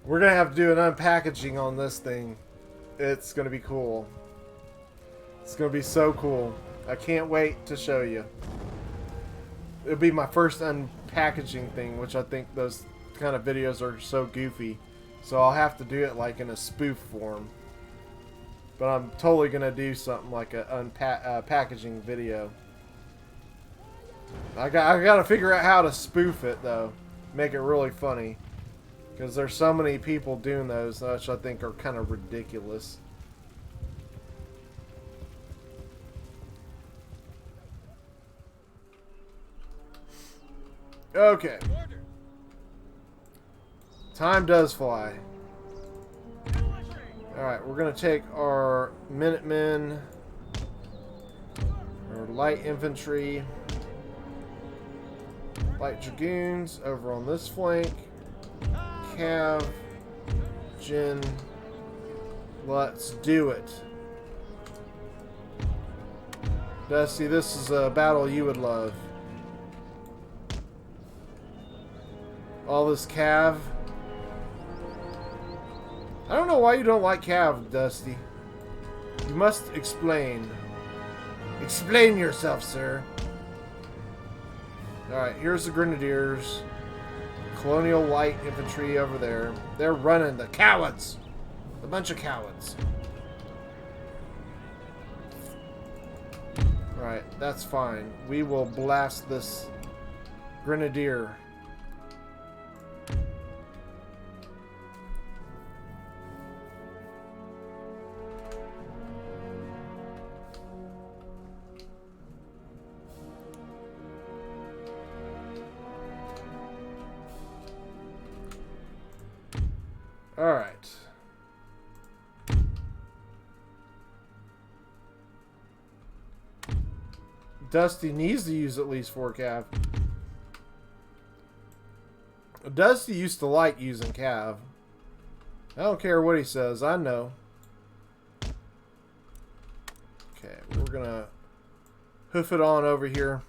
We're going to have to do an unpackaging on this thing. It's going to be cool. It's going to be so cool. I can't wait to show you. It'll be my first unpackaging thing, which I think those kind of videos are so goofy. So I'll have to do it like in a spoof form. But I'm totally going to do something like a packaging video. I got to figure out how to spoof it, though. Make it really funny. Because there's so many people doing those, which I think are kind of ridiculous. Okay. Time does fly. Alright, we're going to take our Minutemen, our light infantry, light dragoons over on this flank. Cav, Jin, let's do it. Dusty, this is a battle you would love. All this Cav. I don't know why you don't like Cav, Dusty. You must explain. Explain yourself, sir. Alright, here's the Grenadiers. Colonial Light Infantry over there. They're running. The cowards. A bunch of cowards. Alright, that's fine. We will blast this Grenadier. Alright. Dusty needs to use at least 4 Cav. Dusty used to like using Cav. I don't care what he says, I know. Okay, we're gonna hoof it on over here.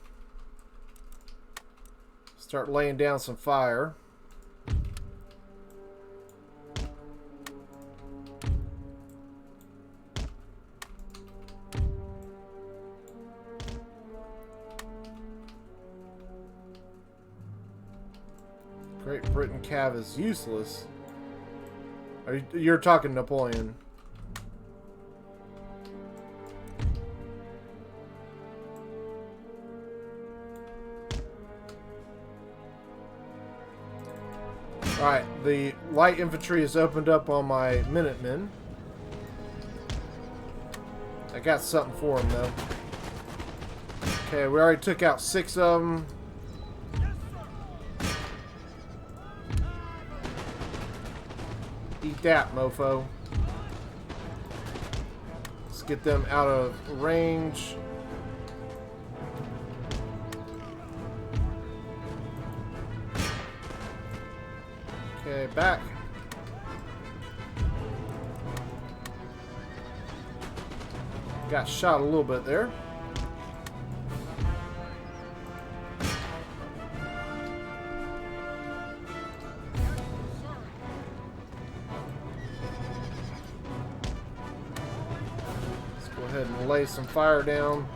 Start laying down some fire. Great Britain Cav is useless. You're talking Napoleon. Alright, the light infantry is opened up on my Minutemen. I got something for them though. Okay, we already took out 6 of them. Eat that, mofo. Let's get them out of range. Okay, back. Got shot a little bit there. ahead and lay some fire down.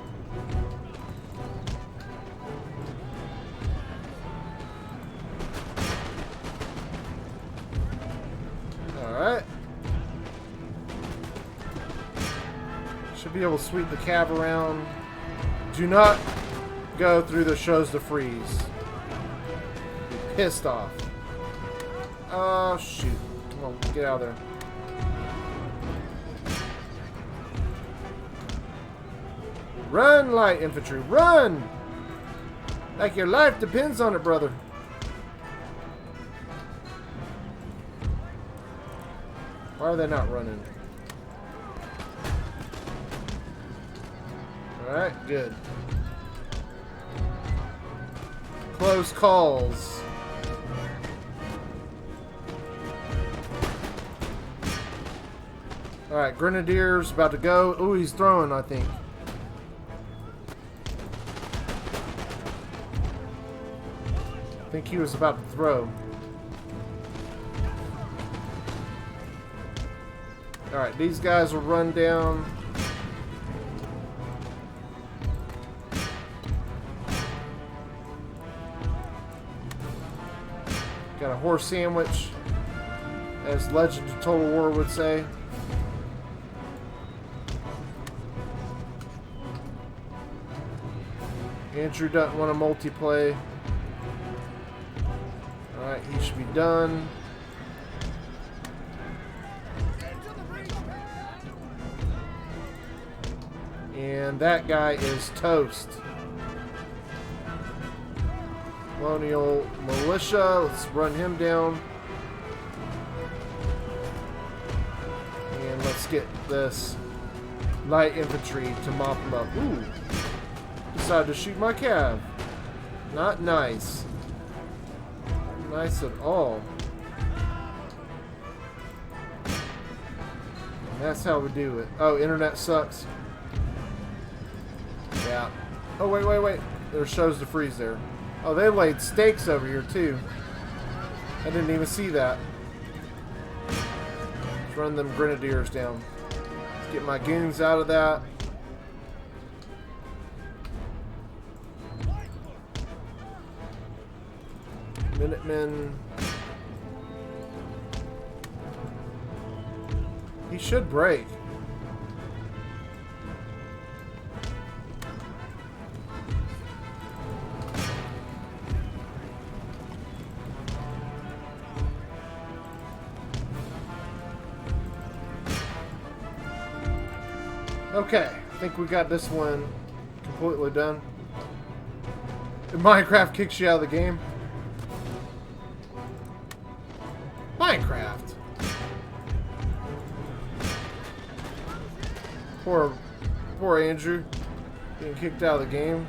Alright. Should be able to sweep the cab around. Do not go through the shows to freeze. Be pissed off. Oh, shoot. Come on, get out of there. Run, light infantry, run! Like your life depends on it, brother. Why are they not running? Alright, good. Close calls. Alright, Grenadiers about to go. Ooh, he's throwing, I think. I think he was about to throw. Alright, these guys will run down. Got a horse sandwich, as Legend of Total War would say. Andrew doesn't want to multiplay. Alright, he should be done. And that guy is toast. Colonial Militia, let's run him down. And let's get this light infantry to mop him up. Ooh, decided to shoot my cav. Not nice. Not nice at all. And that's how we do it. Oh, internet sucks. Yeah. Oh, wait. There's shows to freeze there. Oh, they laid stakes over here, too. I didn't even see that. Let's run them Grenadiers down. Let's get my goons out of that. Minutemen. He should break. Okay, I think we got this one completely done. Minecraft kicks you out of the game. Minecraft. Poor Andrew getting kicked out of the game.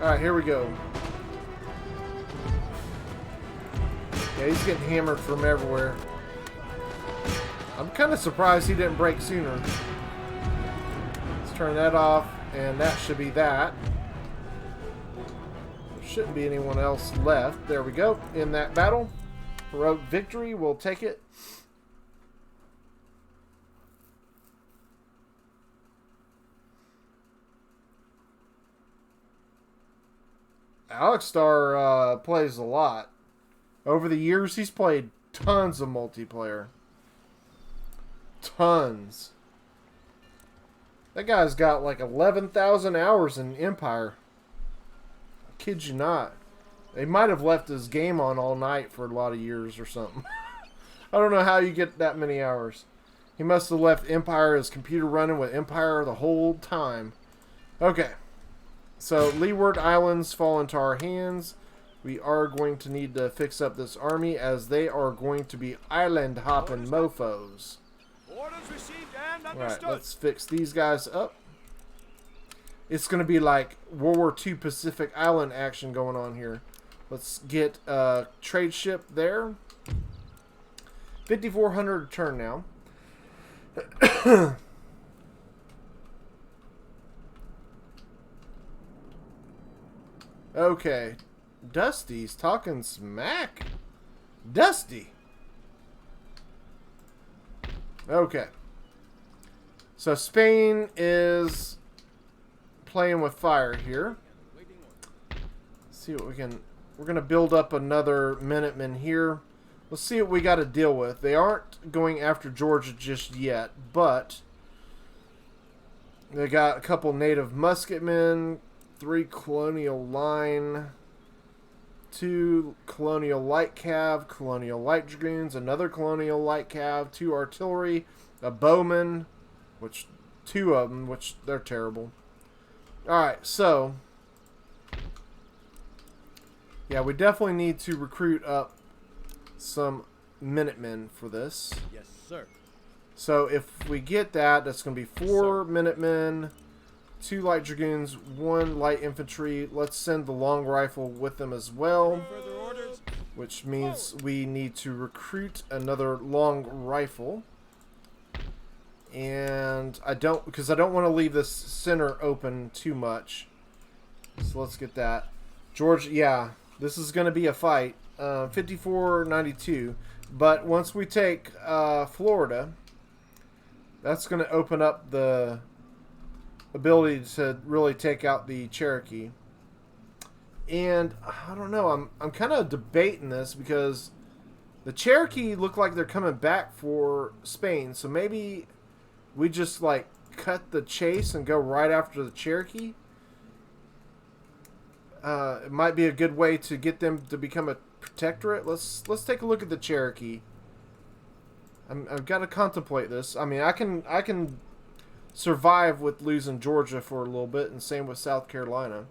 Alright, here we go. Yeah, he's getting hammered from everywhere. I'm kind of surprised he didn't break sooner. Let's turn that off, and that should be that. There shouldn't be anyone else left. There we go. In that battle. Heroic victory. We'll take it. Alekstar plays a lot. Over the years, he's played tons of multiplayer. Tons. That guy's got like 11,000 hours in Empire. I kid you not. They might have left his game on all night for a lot of years or something. I don't know how you get that many hours. He must have left Empire, his computer running with Empire the whole time. Okay. So, Leeward Islands fall into our hands. We are going to need to fix up this army, as they are going to be island hopping mofos. Orders received and Alright, understood. let's fix these guys up. It's going to be like World War II Pacific Island action going on here. Let's get a trade ship there. 5,400 a turn now. Okay. Dusty's talking smack. Dusty. Okay. So Spain is playing with fire here. Let's see what we can... We're going to build up another Minutemen here. Let's see what we got to deal with. They aren't going after Georgia just yet, but they got a couple native musketmen, 3 colonial line, 2 colonial light cav, colonial light dragoons, another colonial light cav, 2 artillery, a bowman, which 2 of them, which they're terrible. Alright, so yeah, we definitely need to recruit up some Minutemen for this. Yes, sir. So if we get that, that's going to be 4 Minutemen, 2 light dragoons, 1 light infantry. Let's send the long rifle with them as well, Further orders. which means we need to recruit another long rifle. And because I don't want to leave this center open too much. So let's get that. Georgia, yeah, this is going to be a fight. 54-92. But once we take Florida, that's going to open up the ability to really take out the Cherokee. And I don't know, I'm kind of debating this because the Cherokee look like they're coming back for Spain. So maybe we just like cut the chase and go right after the Cherokee. It might be a good way to get them to become a protectorate. Let's take a look at the Cherokee. I've got to contemplate this. I mean, I can survive with losing Georgia for a little bit, and same with South Carolina.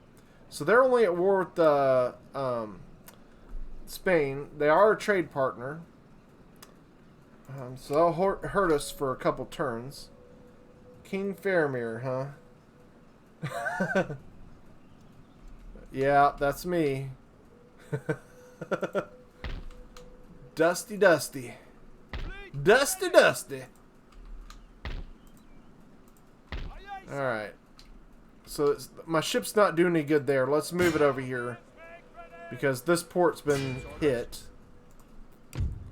So they're only at war with Spain. They are a trade partner. So they'll hurt us for a couple turns. King Faramir, huh? Yeah, that's me. Dusty. Dusty. Alright. So my ship's not doing any good there. Let's move it over here, because this port's been hit.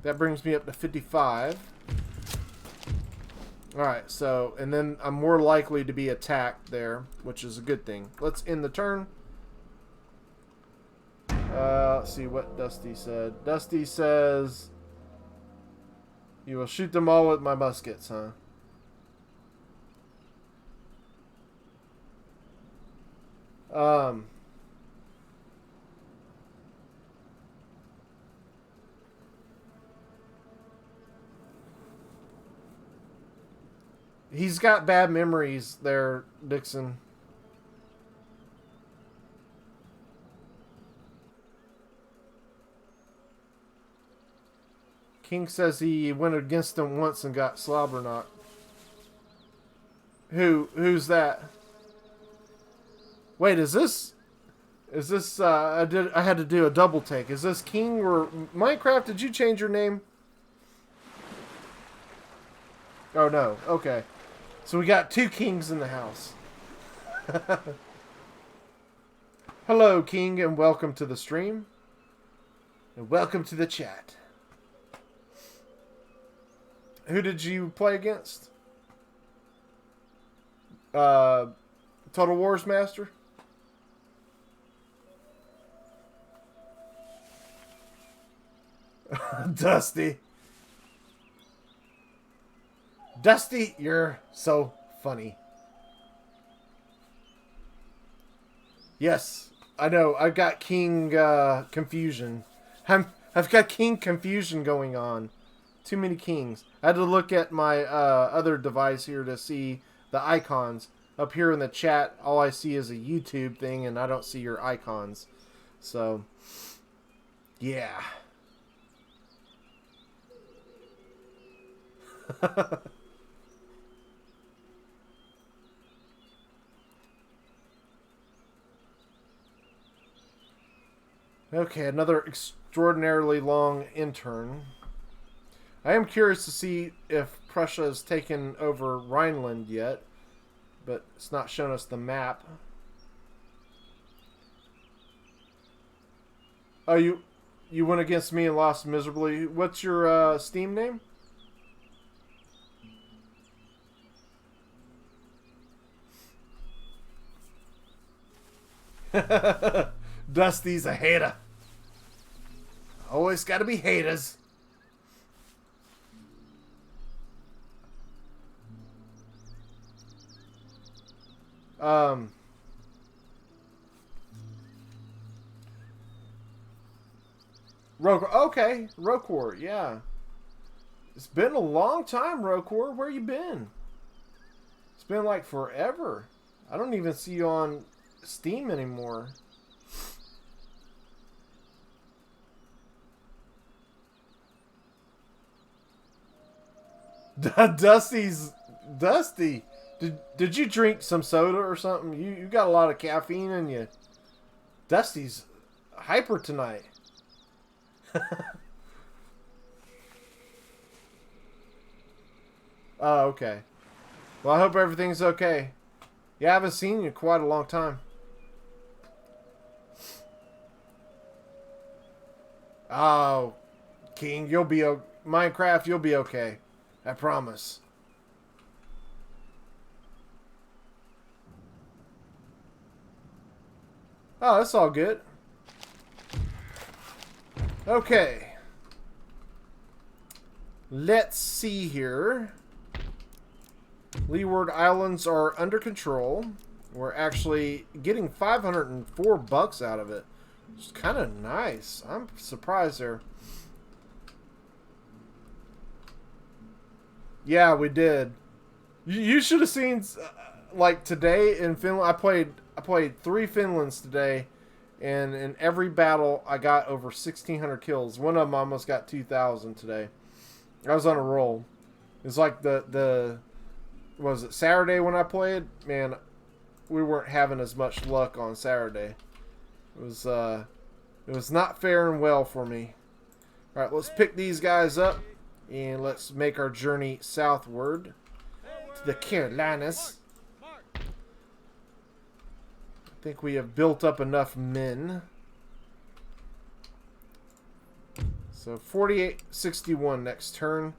That brings me up to 55. Alright, so, and then I'm more likely to be attacked there, which is a good thing. Let's end the turn. Let's see what Dusty said. Dusty says, "You will shoot them all with my muskets, huh?" He's got bad memories there, Dixon. King says he went against him once and got slobber knocked. Who's that? Wait, is this I had to do a double take. Is this King or Minecraft? Did you change your name? Oh no. Okay. So we got 2 kings in the house. Hello, King, and welcome to the stream. And welcome to the chat. Who did you play against? Total Wars Master? Dusty. Dusty, you're so funny. Yes, I know. I've got King confusion. I've got King confusion going on. Too many kings. I had to look at my other device here to see the icons. Up here in the chat, all I see is a YouTube thing, and I don't see your icons. So, yeah. Okay, another extraordinarily long intern. I am curious to see if Prussia has taken over Rhineland yet, but it's not shown us the map. Oh, you went against me and lost miserably. What's your Steam name? Dusty's a hater. Always gotta be haters. Okay, Rokor, yeah. It's been a long time, Rokor. Where you been? It's been like forever. I don't even see you on Steam anymore. Dusty. Did you drink some soda or something? You got a lot of caffeine in you. Dusty's hyper tonight. Oh, okay. Well, I hope everything's okay. Yeah, I haven't seen you in quite a long time. Oh, King, you'll be Minecraft, you'll be okay. I promise. Oh, that's all good. Okay. Let's see here. Leeward Islands are under control. We're actually getting 504 bucks out of it. It's kind of nice. I'm surprised there. Yeah, we did. You should have seen like today in Finland. I played 3 Finlands today, and in every battle I got over 1,600 kills. One of them almost got 2,000 today. I was on a roll. It's like the was it Saturday when I played? Man, we weren't having as much luck on Saturday. It was not faring well for me. All right, let's pick these guys up and let's make our journey southward to the Carolinas. I think we have built up enough men. So 4861 next turn.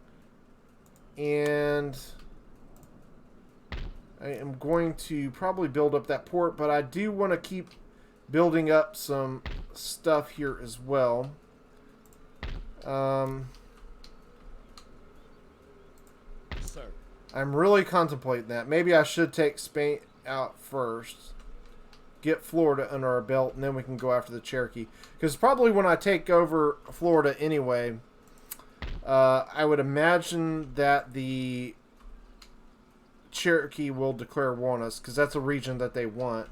And I am going to probably build up that port, but I do want to keep building up some stuff here as well. Sir. I'm really contemplating that. Maybe I should take Spain out first. Get Florida under our belt, and then we can go after the Cherokee. Because probably when I take over Florida anyway, I would imagine that the Cherokee will declare war on us, because that's a region that they want.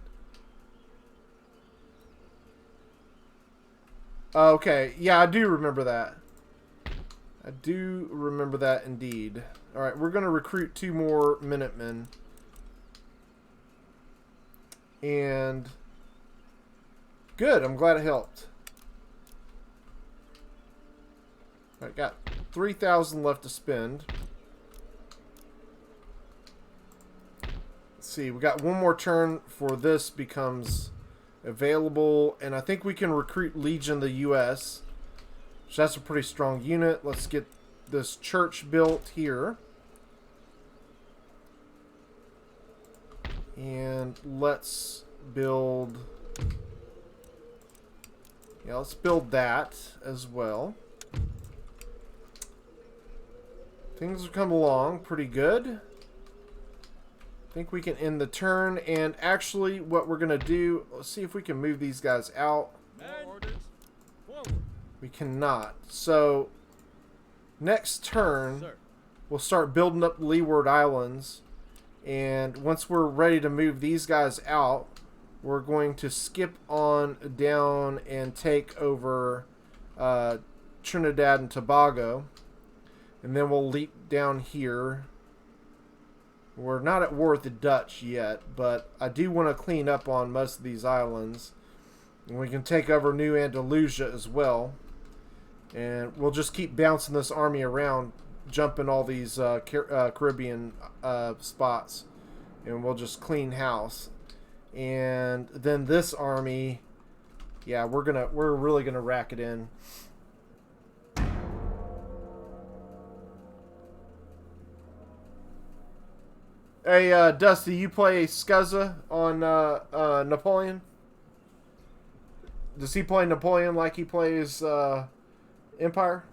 Okay, yeah, I do remember that. I do remember that indeed. Alright, we're going to recruit 2 more Minutemen. And good, I'm glad it helped. I got 3,000 left to spend. Let's see, we got one more turn for this becomes available, and I think we can recruit Legion the US. So that's a pretty strong unit. Let's get this church built here. And let's build... yeah, let's build that as well. Things have come along pretty good. I think we can end the turn. And actually, what we're going to do... let's see if we can move these guys out. We cannot. So, next turn, we'll start building up Leeward Islands. And once we're ready to move these guys out, we're going to skip on down and take over Trinidad and Tobago. And then we'll leap down here. We're not at war with the Dutch yet, but I do want to clean up on most of these islands. And we can take over New Andalusia as well. And we'll just keep bouncing this army around, jumping all these Caribbean spots, and we'll just clean house. And then this army, yeah, we're really gonna rack it in. Hey, Dusty, you play Scuzza on Napoleon? Does he play Napoleon like he plays Empire?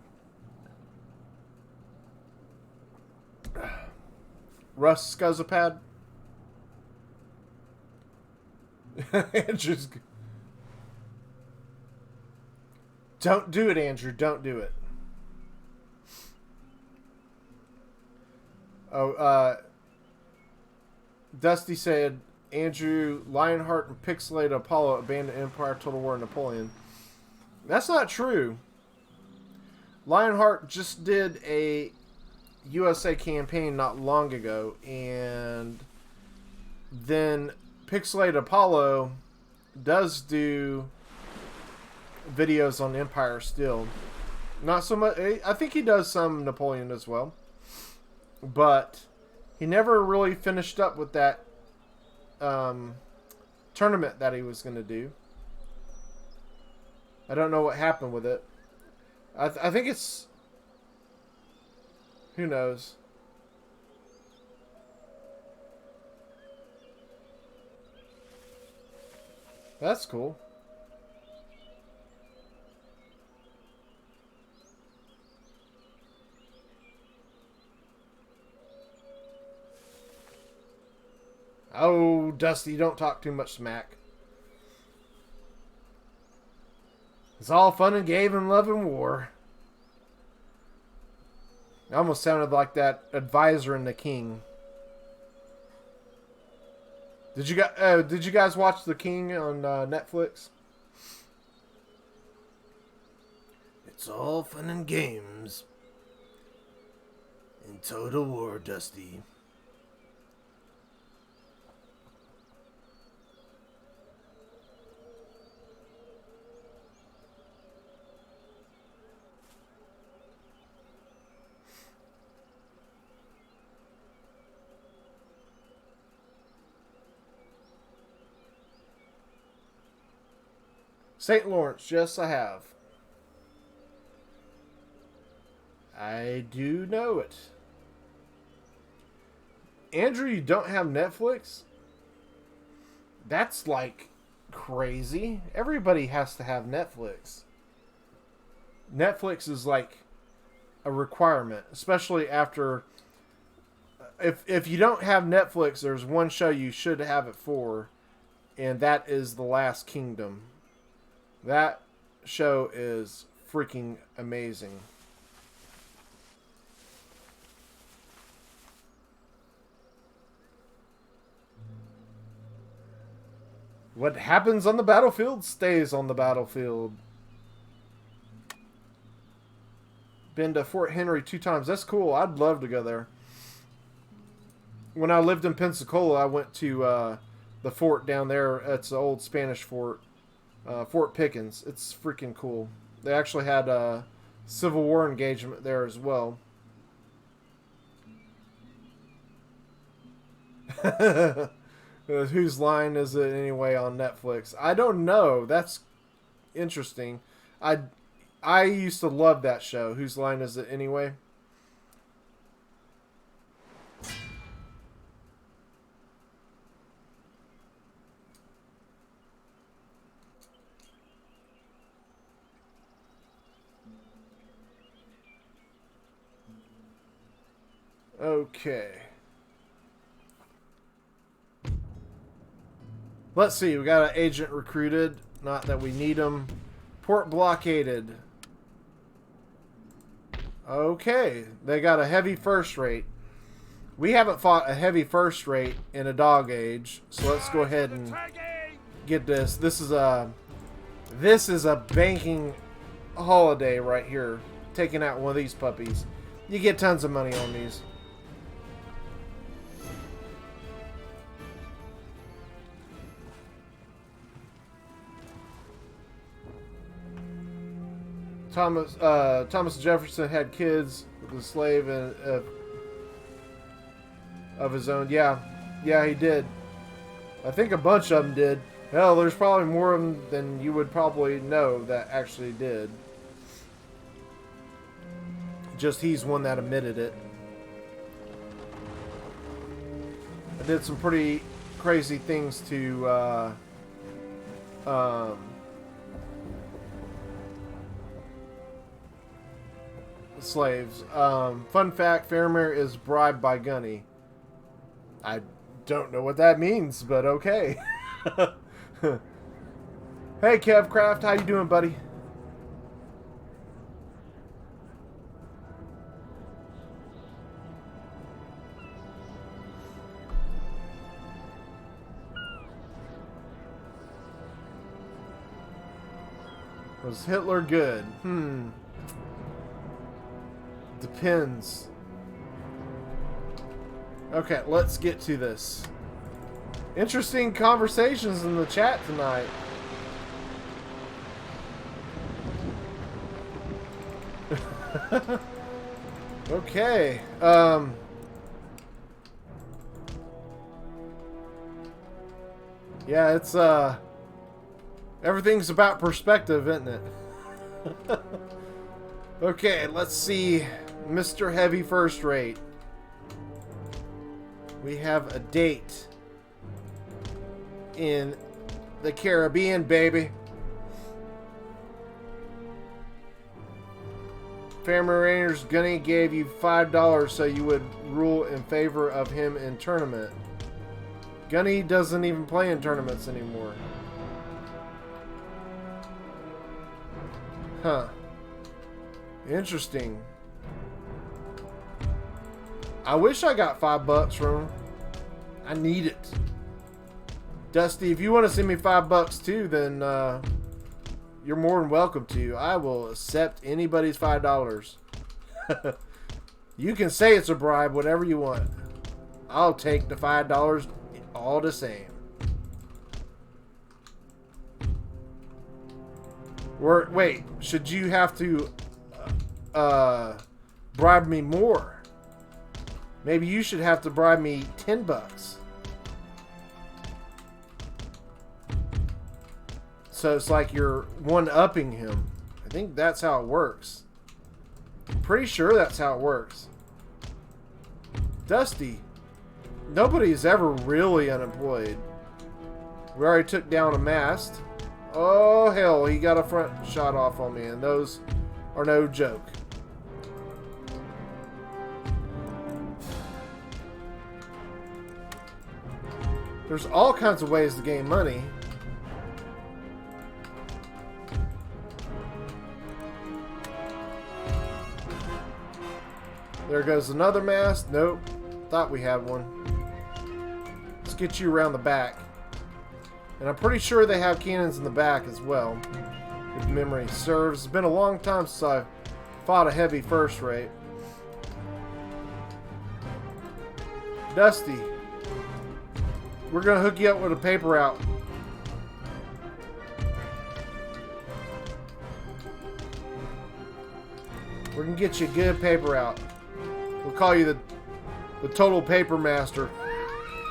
Russ Scuzapad? Andrew's... Don't do it, Andrew. Don't do it. Oh, Dusty said, Andrew, Lionheart, and Pixelated Apollo abandoned Empire, Total War, and Napoleon. That's not true. Lionheart just did a USA campaign not long ago, and then Pixelated Apollo does do videos on Empire still. Not so much. I think he does some Napoleon as well, but he never really finished up with that tournament that he was going to do. I don't know what happened with it. I think it's... Who knows? That's cool. Oh, Dusty, don't talk too much smack. It's all fun and game and love and war. It almost sounded like that advisor in The King. Did you guys watch The King on Netflix? It's all fun and games in Total War, Dusty. St. Lawrence, yes, I have. I do know it. Andrew, you don't have Netflix? That's like crazy. Everybody has to have Netflix. Netflix is like a requirement, especially after... If you don't have Netflix, there's one show you should have it for, and that is The Last Kingdom. That show is freaking amazing. What happens on the battlefield stays on the battlefield. Been to Fort Henry 2 times. That's cool. I'd love to go there. When I lived in Pensacola, I went to the fort down there. It's an old Spanish fort. Fort Pickens. It's freaking cool. They actually had a Civil War engagement there as well. Whose Line Is It Anyway on Netflix? I don't know. That's interesting. I used to love that show. Whose Line Is It Anyway? Okay. Let's see. We got an agent recruited. Not that we need him. Port blockaded. Okay. They got a heavy first rate. We haven't fought a heavy first rate in a dog age. So let's go ahead and get this. This is a banking holiday right here. Taking out one of these puppies. You get tons of money on these. Thomas Jefferson had kids with a slave and of his own. Yeah, he did. I think a bunch of them did. Hell, there's probably more of them than you would probably know that actually did. Just he's one that admitted it. I did some pretty crazy things to slaves. Fun fact, Faramir is bribed by Gunny. I don't know what that means, but okay. Hey, Kevcraft, how you doing, buddy? Was Hitler good? Depends. Okay, let's get to this. Interesting conversations in the chat tonight. Okay. Yeah, it's everything's about perspective, isn't it? Okay, let's see. Mr. Heavy First Rate. We have a date in the Caribbean, baby. Faramir Rainer's Gunny gave you $5 so you would rule in favor of him in tournament. Gunny doesn't even play in tournaments anymore. Huh. Interesting. I wish I got $5 from him. I need it. Dusty, if you want to send me $5 too, then you're more than welcome to. I will accept anybody's $5. You can say it's a bribe, whatever you want. I'll take the $5 all the same. Wait, should you have to bribe me more? Maybe you should have to bribe me $10. So it's like you're one-upping him. I think that's how it works. I'm pretty sure that's how it works. Dusty, nobody's ever really unemployed. We already took down a mast. Oh, hell, he got a front shot off on me, and those are no joke. There's all kinds of ways to gain money. There goes another mast. Nope. Thought we had one. Let's get you around the back. And I'm pretty sure they have cannons in the back as well. If memory serves. It's been a long time since I fought a heavy first rate. Dusty, we're going to hook you up with a paper route. We're going to get you a good paper route. We'll call you the Total Paper Master.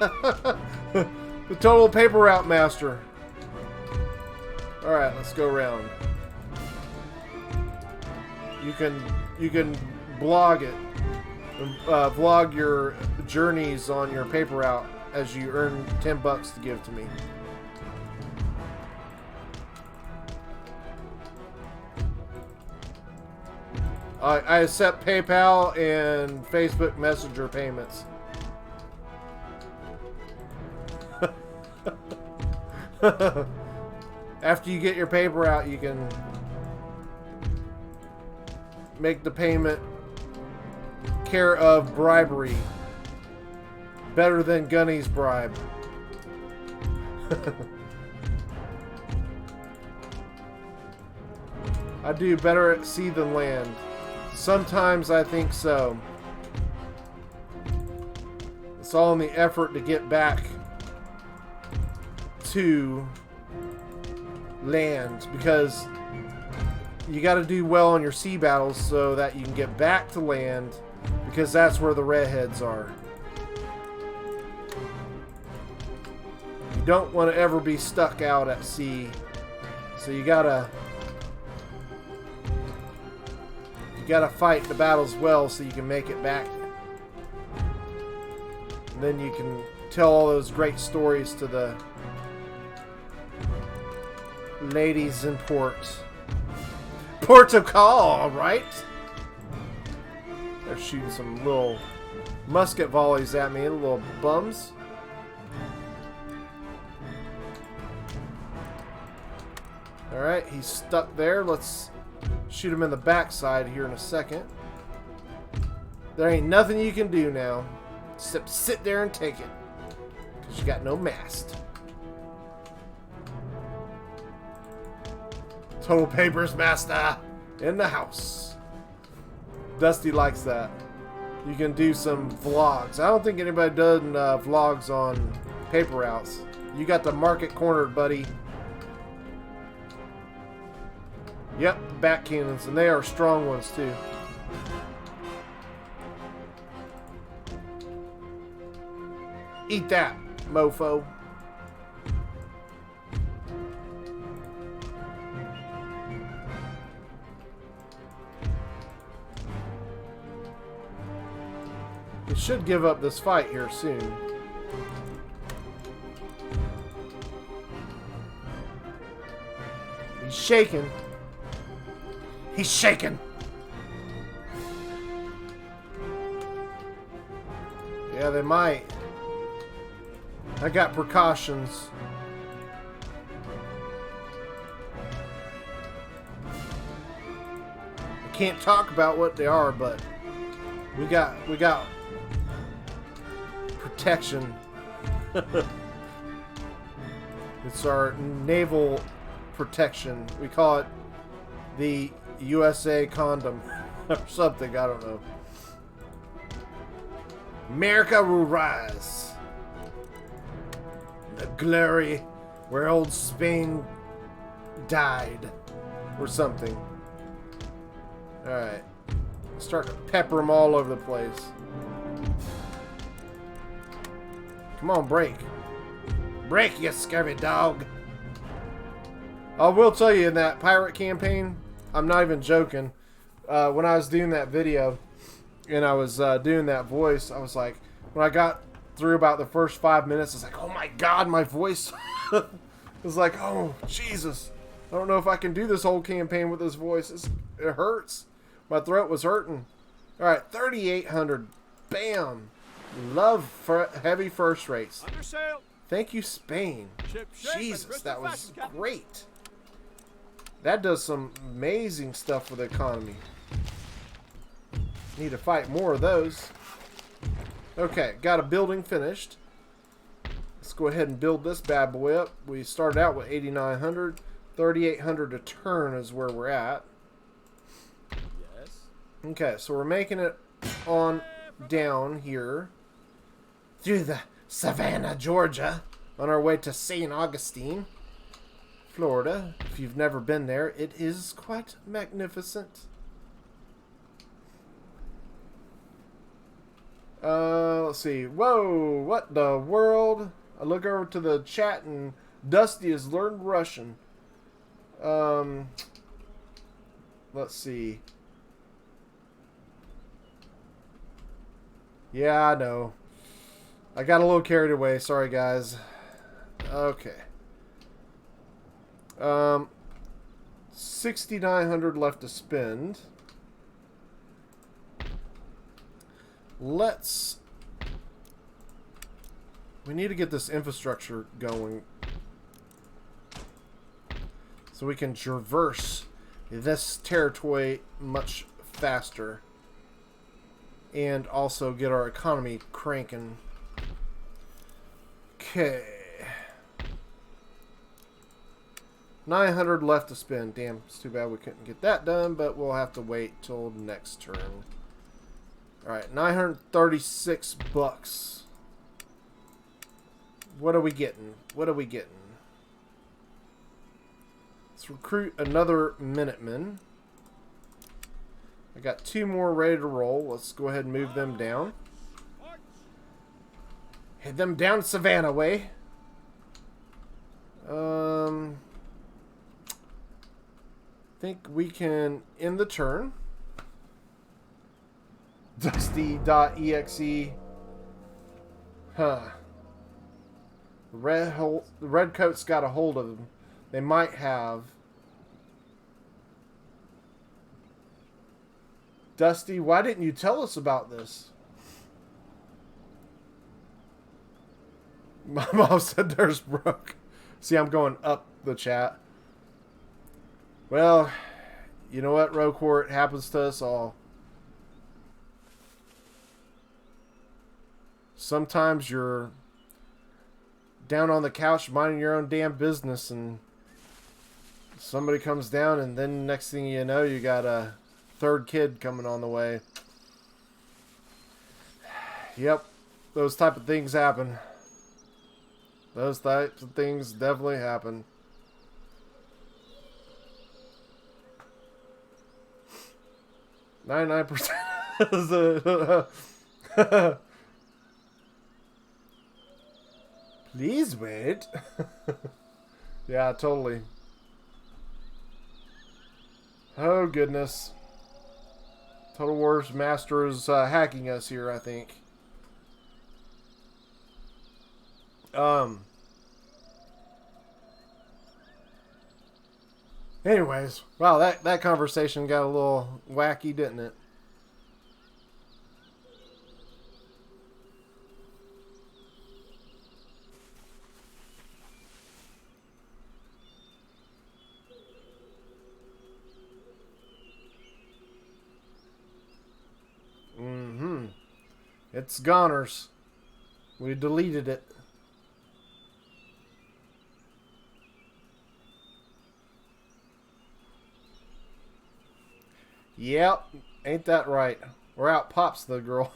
The Total Paper Route Master. Alright, let's go around. You can blog it. Vlog your journeys on your paper route as you earn $10 to give to me. I accept PayPal and Facebook Messenger payments. After you get your paper out, you can make the payment care of bribery. Better than Gunny's bribe. I do better at sea than land. Sometimes I think so. It's all in the effort to get back to land, because you got to do well on your sea battles so that you can get back to land, because that's where the redheads are. You don't want to ever be stuck out at sea, so you gotta fight the battles well so you can make it back, and then you can tell all those great stories to the ladies in port. Port of call, right? shooting some little musket volleys at me, little bums. Alright, he's stuck there. Let's shoot him in the backside here in a second. There ain't nothing you can do now except sit there and take it, because you got no mast. Total Papers Master in the house. Dusty likes that. You can do some vlogs. I don't think anybody done vlogs on paper routes. You got the market cornered, buddy. Yep, back cannons, and they are strong ones too. Eat that, mofo. He should give up this fight here soon. He's shaking. He's shaking. Yeah, they might. I got precautions. I can't talk about what they are, but we got protection. It's our naval protection. We call it the USA condom or something, I don't know. America will rise. The glory where old Spain died or something. Alright. Start to pepper them all over the place. Come on, break. Break, you scurvy dog. I will tell you, in that pirate campaign, I'm not even joking. When I was doing that video and I was doing that voice, I was like, when I got through about the first 5 minutes, I was like, oh my god, my voice. It was like, oh, Jesus. I don't know if I can do this whole campaign with this voice. It hurts. My throat was hurting. Alright, 3,800. Bam. Love for heavy first rates. Under sail. Thank you, Spain. Ship shape and Jesus, crystal that was fasten, Captain. great. That does some amazing stuff for the economy. Need to fight more of those. Okay, got a building finished. Let's go ahead and build this bad boy up. We started out with 8,900. 3,800 a turn is where we're at. Yes. Okay, so we're making it on down here through the Savannah, Georgia, on our way to St. Augustine, Florida. If you've never been there, it is quite magnificent. Let's see. Whoa, what the world? I look over to the chat and Dusty has learned Russian. Let's see. Yeah, I know. I got a little carried away. Sorry, guys. Okay. 6,900 left to spend. We need to get this infrastructure going so we can traverse this territory much faster and also get our economy cranking. Okay. 900 left to spend. Damn, it's too bad we couldn't get that done, but we'll have to wait till next turn. Alright, 936 bucks. What are we getting? What are we getting? Let's recruit another Minuteman. I got 2 more ready to roll. Let's go ahead and move them down. Head them down Savannah way. Think we can end the turn. Dusty.exe. Huh. The Redcoats got a hold of them. They might have. Dusty, why didn't you tell us about this? My mom said theirs broke. See, I'm going up the chat. Well, you know what, Roquart? It happens to us all. Sometimes you're down on the couch minding your own damn business and somebody comes down and then next thing you know, you got a third kid coming on the way. Yep, those type of things happen. Those types of things definitely happen. %. Please wait. Yeah, totally. Oh, goodness. Total War's Master is hacking us here, I think. Anyways, wow, that conversation got a little wacky, didn't it? It's goners. We deleted it. Yep, ain't that right? We're out pops the girl.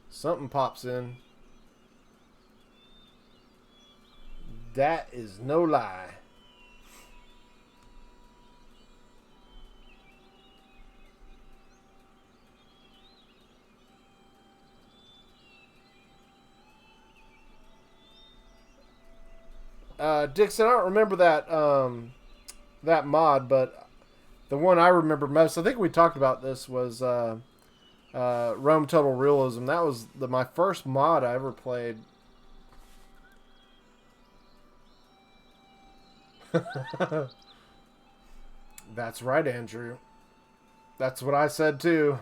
Something pops in. That is no lie. Dixon, I don't remember that that mod, but the one I remember most, I think we talked about this, was Rome Total Realism. That was my first mod I ever played. That's right, Andrew. That's what I said too.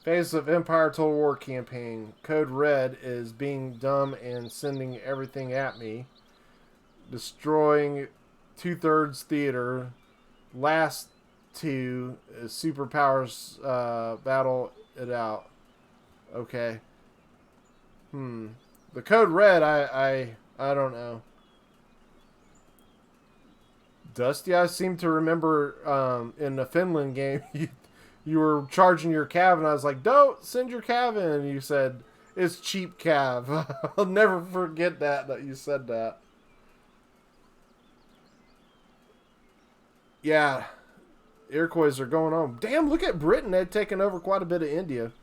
Phase of Empire Total War campaign. Code Red is being dumb and sending everything at me. Destroying 2/3 theater. Last two is superpowers battle it out. Okay. The Code Red, I don't know. Dusty, I seem to remember in the Finland game you were charging your cav, and I was like, don't send your cav in. And you said, it's cheap cav. I'll never forget that you said that. Yeah. Iroquois are going on. Damn, look at Britain. They've taken over quite a bit of India.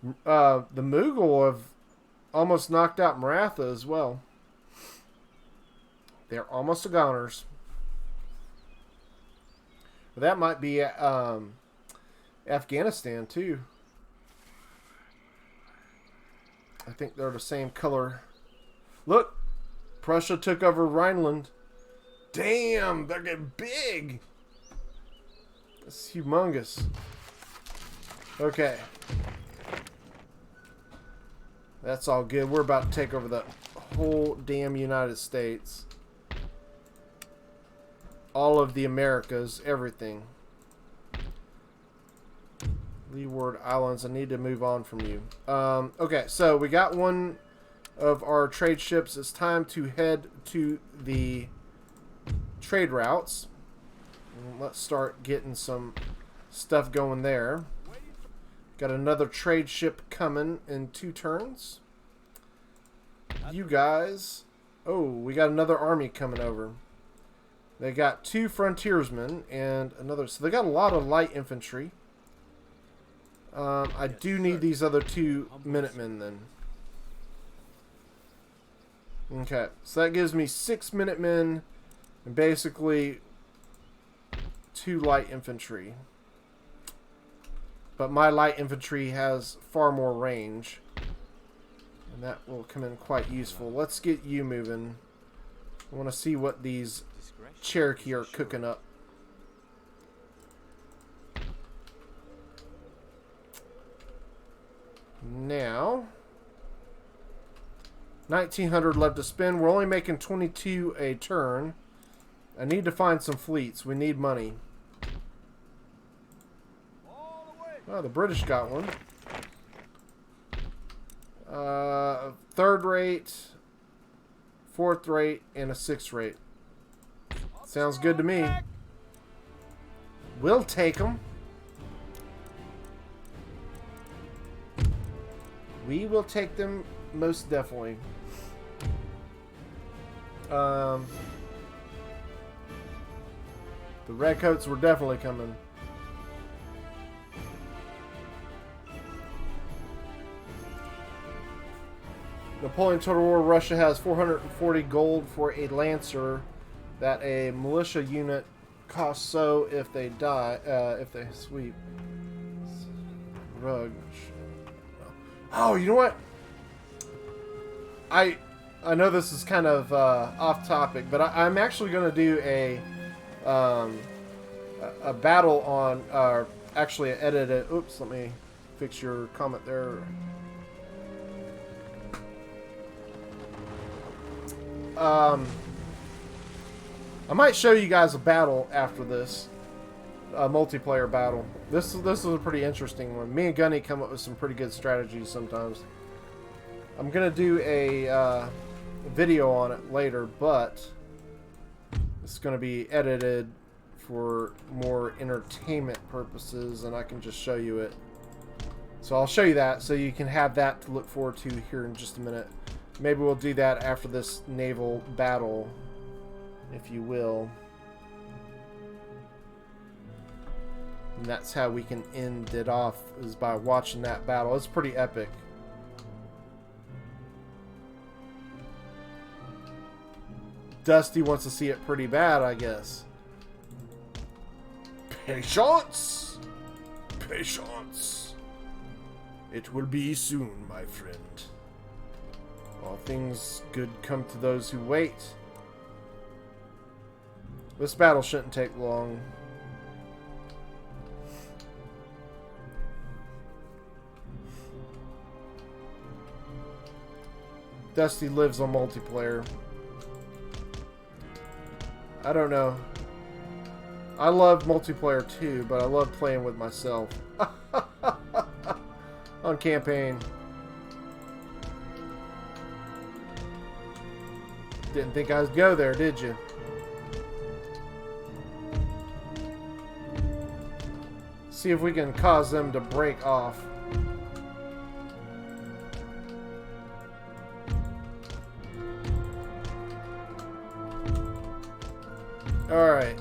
The Mughal have almost knocked out Maratha as well. They're almost goners. That might be Afghanistan too. I think they're the same color. Look, Prussia took over Rhineland. Damn, they're getting big. That's humongous. Okay. That's all good. We're about to take over the whole damn United States. All of the Americas, everything. Leeward Islands, I need to move on from you. Okay, so we got one of our trade ships. It's time to head to the trade routes. Let's start getting some stuff going there. Got another trade ship coming in 2 turns. You guys... Oh, we got another army coming over. They got 2 frontiersmen and another... So they got a lot of light infantry. I do need these other 2 Minutemen then. Okay, so that gives me 6 Minutemen and basically 2 light infantry. But my light infantry has far more range. And that will come in quite useful. Let's get you moving. I want to see what these Cherokee are cooking up. Now, 1900 left to spend. We're only making 22 a turn. I need to find some fleets. We need money. All the way. Oh, the British got one. Third rate, fourth rate, and a sixth rate. Sounds good to me. We'll take them. We will take them most definitely. The redcoats were definitely coming. Napoleon Total War. Russia has 440 gold for a lancer that a militia unit costs. So if they die, if they sweep, rug. Oh, you know what? I know this is kind of off topic, but I'm actually going to do a battle on, actually edit it. Oops, let me fix your comment there. I might show you guys a battle after this, a multiplayer battle. This is a pretty interesting one. Me and Gunny come up with some pretty good strategies sometimes. I'm gonna do a video on it later, but it's gonna be edited for more entertainment purposes, and I can just show you it. So I'll show you that, so you can have that to look forward to here in just a minute. Maybe we'll do that after this naval battle, if you will. And that's how we can end it off, is by watching that battle. It's pretty epic. Dusty wants to see it pretty bad, I guess. Patience! Patience! It will be soon, my friend. All things good come to those who wait. This battle shouldn't take long. Dusty lives on multiplayer. I don't know. I love multiplayer too, but I love playing with myself. On campaign. Didn't think I'd go there, did you? See if we can cause them to break off. Alright.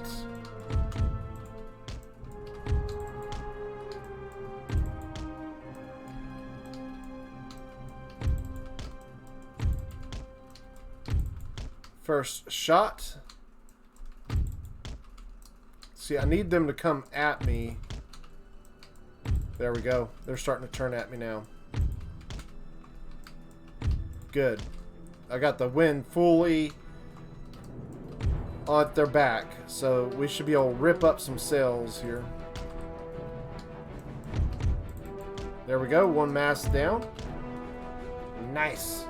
First shot. See, I need them to come at me. There we go. They're starting to turn at me now. Good. I got the wind fully on their back, so we should be able to rip up some sails here. There we go. One mast down. Nice.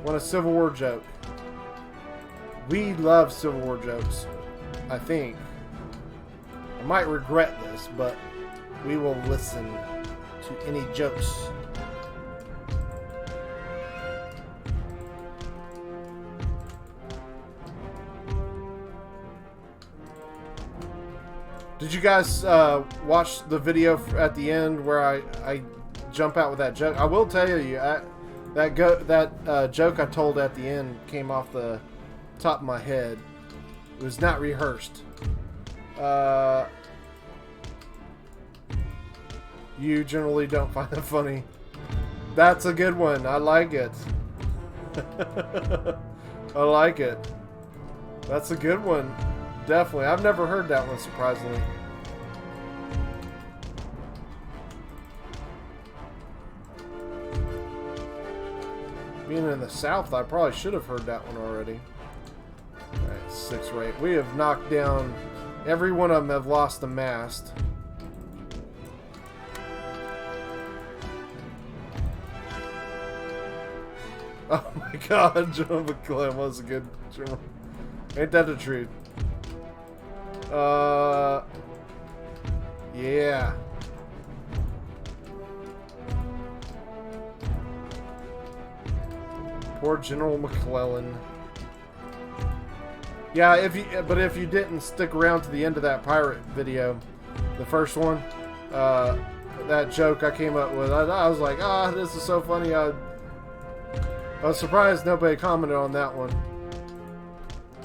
What a Civil War joke. We love Civil War jokes, I think. I might regret this, but we will listen to any jokes. Did you guys watch the video at the end where I jump out with that joke? I will tell you, that joke I told at the end came off the top of my head. It was not rehearsed. You generally don't find it funny. That's a good one. I like it. I like it. That's a good one. Definitely. I've never heard that one, surprisingly. Being in the South, I probably should have heard that one already. Alright, 6 rate. We have knocked down... Every one of them have lost the mast. Oh my god, General McClellan was a good general. Ain't that the truth? Yeah. Poor General McClellan. Yeah, if you didn't stick around to the end of that pirate video, the first one, that joke I came up with, I was like, this is so funny. I was surprised nobody commented on that one.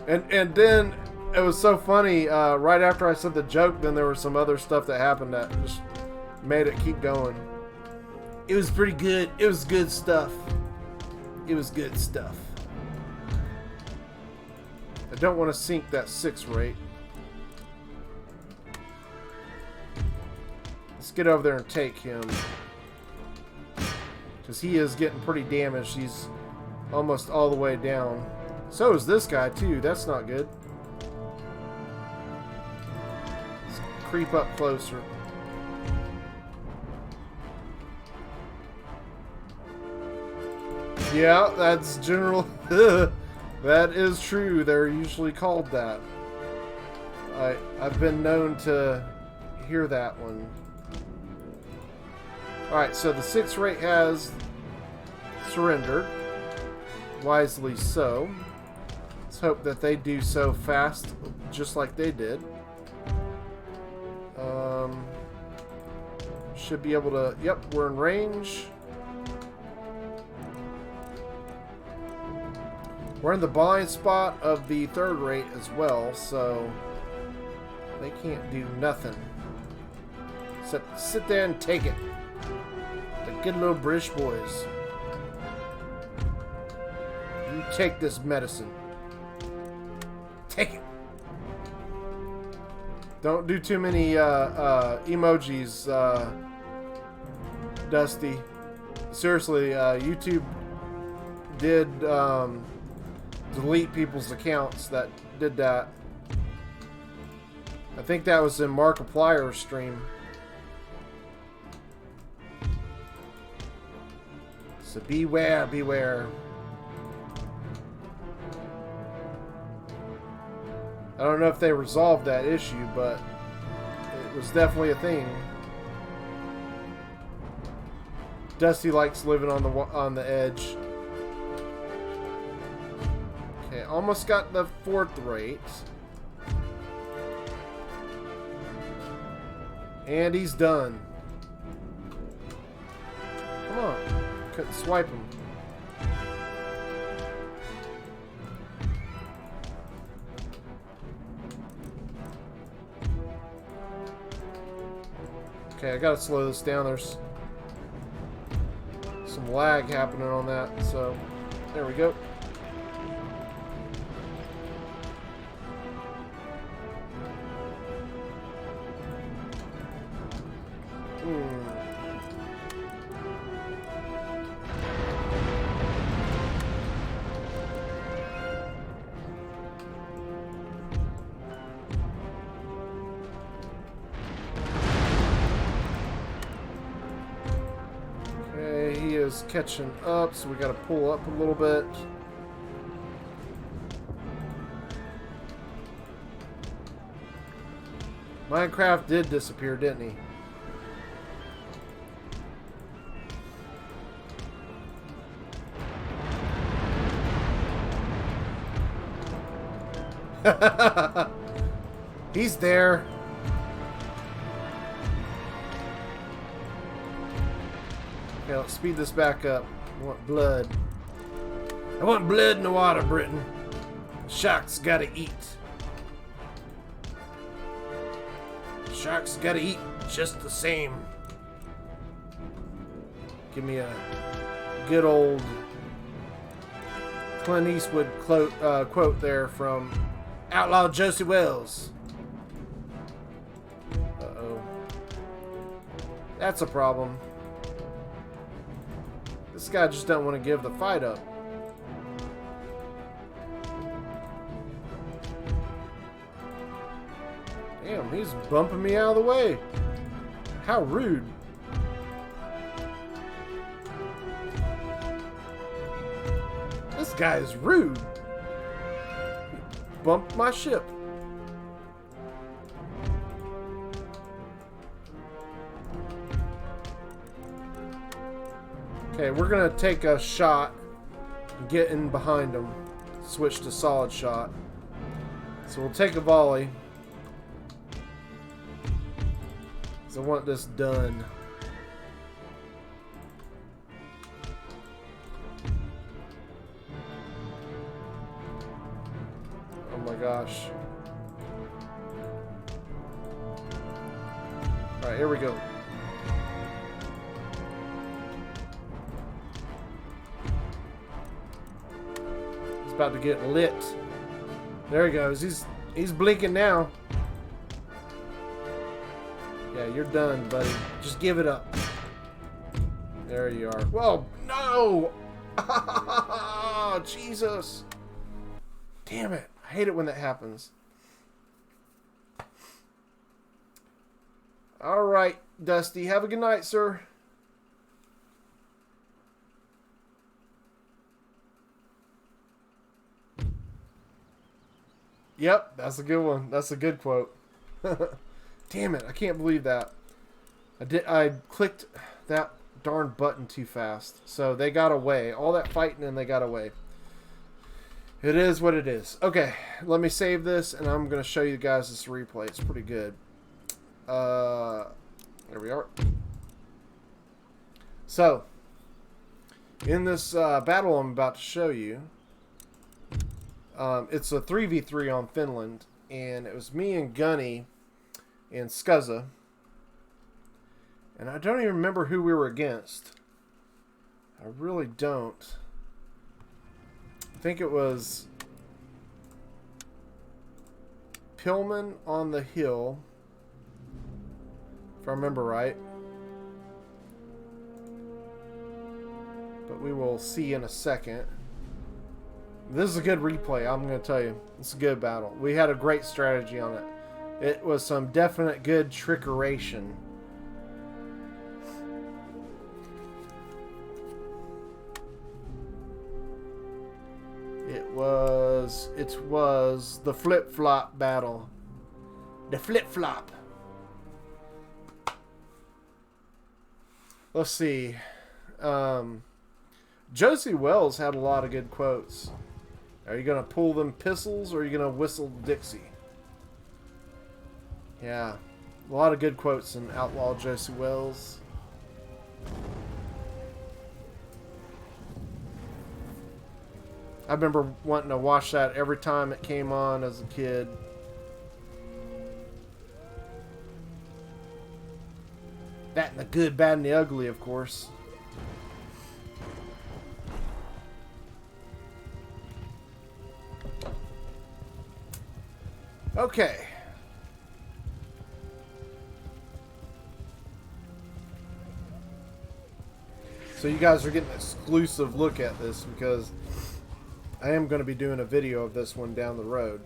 And then it was so funny, right after I said the joke, then there was some other stuff that happened that just made it keep going. It was pretty good. It was good stuff. It was good stuff. I don't want to sink that 6 rate. Let's get over there and take him. Because he is getting pretty damaged. He's almost all the way down. So is this guy too. That's not good. Let's creep up closer. Yeah, that's General... That is true. They're usually called that. I've been known to hear that one. Alright, so the 6 rate has surrendered. Wisely so. Let's hope that they do so fast, just like they did. Should be able to... Yep, we're in range. We're in the blind spot of the 3rd rate as well, so they can't do nothing. Except sit there and take it. The good little British boys. You take this medicine. Take it. Don't do too many emojis, Dusty. Seriously, YouTube did... delete people's accounts that did that. I think that was in Markiplier's stream. So beware, beware. I don't know if they resolved that issue, but it was definitely a thing. Dusty likes living on the edge. Okay, almost got the 4th rate. And he's done. Come on. Couldn't swipe him. Okay, I gotta slow this down. There's some lag happening on that, so there we go. Catching up, so we got to pull up a little bit. Minecraft did disappear, didn't he? He's there. Okay, let's speed this back up. I want blood. I want blood in the water, Britain. Sharks gotta eat. Sharks gotta eat just the same. Give me a good old Clint Eastwood quote there from Outlaw Josie Wells. Uh-oh. That's a problem. This guy just don't want to give the fight up. Damn, he's bumping me out of the way. How rude. This guy is rude. Bumped my ship. Okay, we're gonna take a shot and get in behind him. Switch to solid shot. So we'll take a volley. So I want this done. Oh my gosh. Alright, here we go. It's about to get lit. There he goes. He's blinking now. Yeah, you're done, buddy. Just give it up. There you are. Whoa, no! Jesus! Damn it. I hate it when that happens. Alright, Dusty. Have a good night, sir. Yep, that's a good one. That's a good quote. Damn it, I can't believe that. I clicked that darn button too fast. So they got away. All that fighting and they got away. It is what it is. Okay, let me save this and I'm going to show you guys this replay. It's pretty good. There we are. So, in this battle I'm about to show you, it's a 3v3 on Finland, and it was me and Gunny and Scuzza, and I don't even remember who we were against. I really don't. I think it was Pillman on the hill, if I remember right. But we will see in a second. This is a good replay, I'm going to tell you. It's a good battle. We had a great strategy on it. It was some definite good trickeration. It was the flip-flop battle. The flip-flop. Let's see. Josie Wells had a lot of good quotes. Are you going to pull them pistols or are you going to whistle Dixie? Yeah. A lot of good quotes in Outlaw Josie Wells. I remember wanting to watch that every time it came on as a kid. That and the good, bad, and the ugly, of course. Okay. So you guys are getting an exclusive look at this because I am going to be doing a video of this one down the road.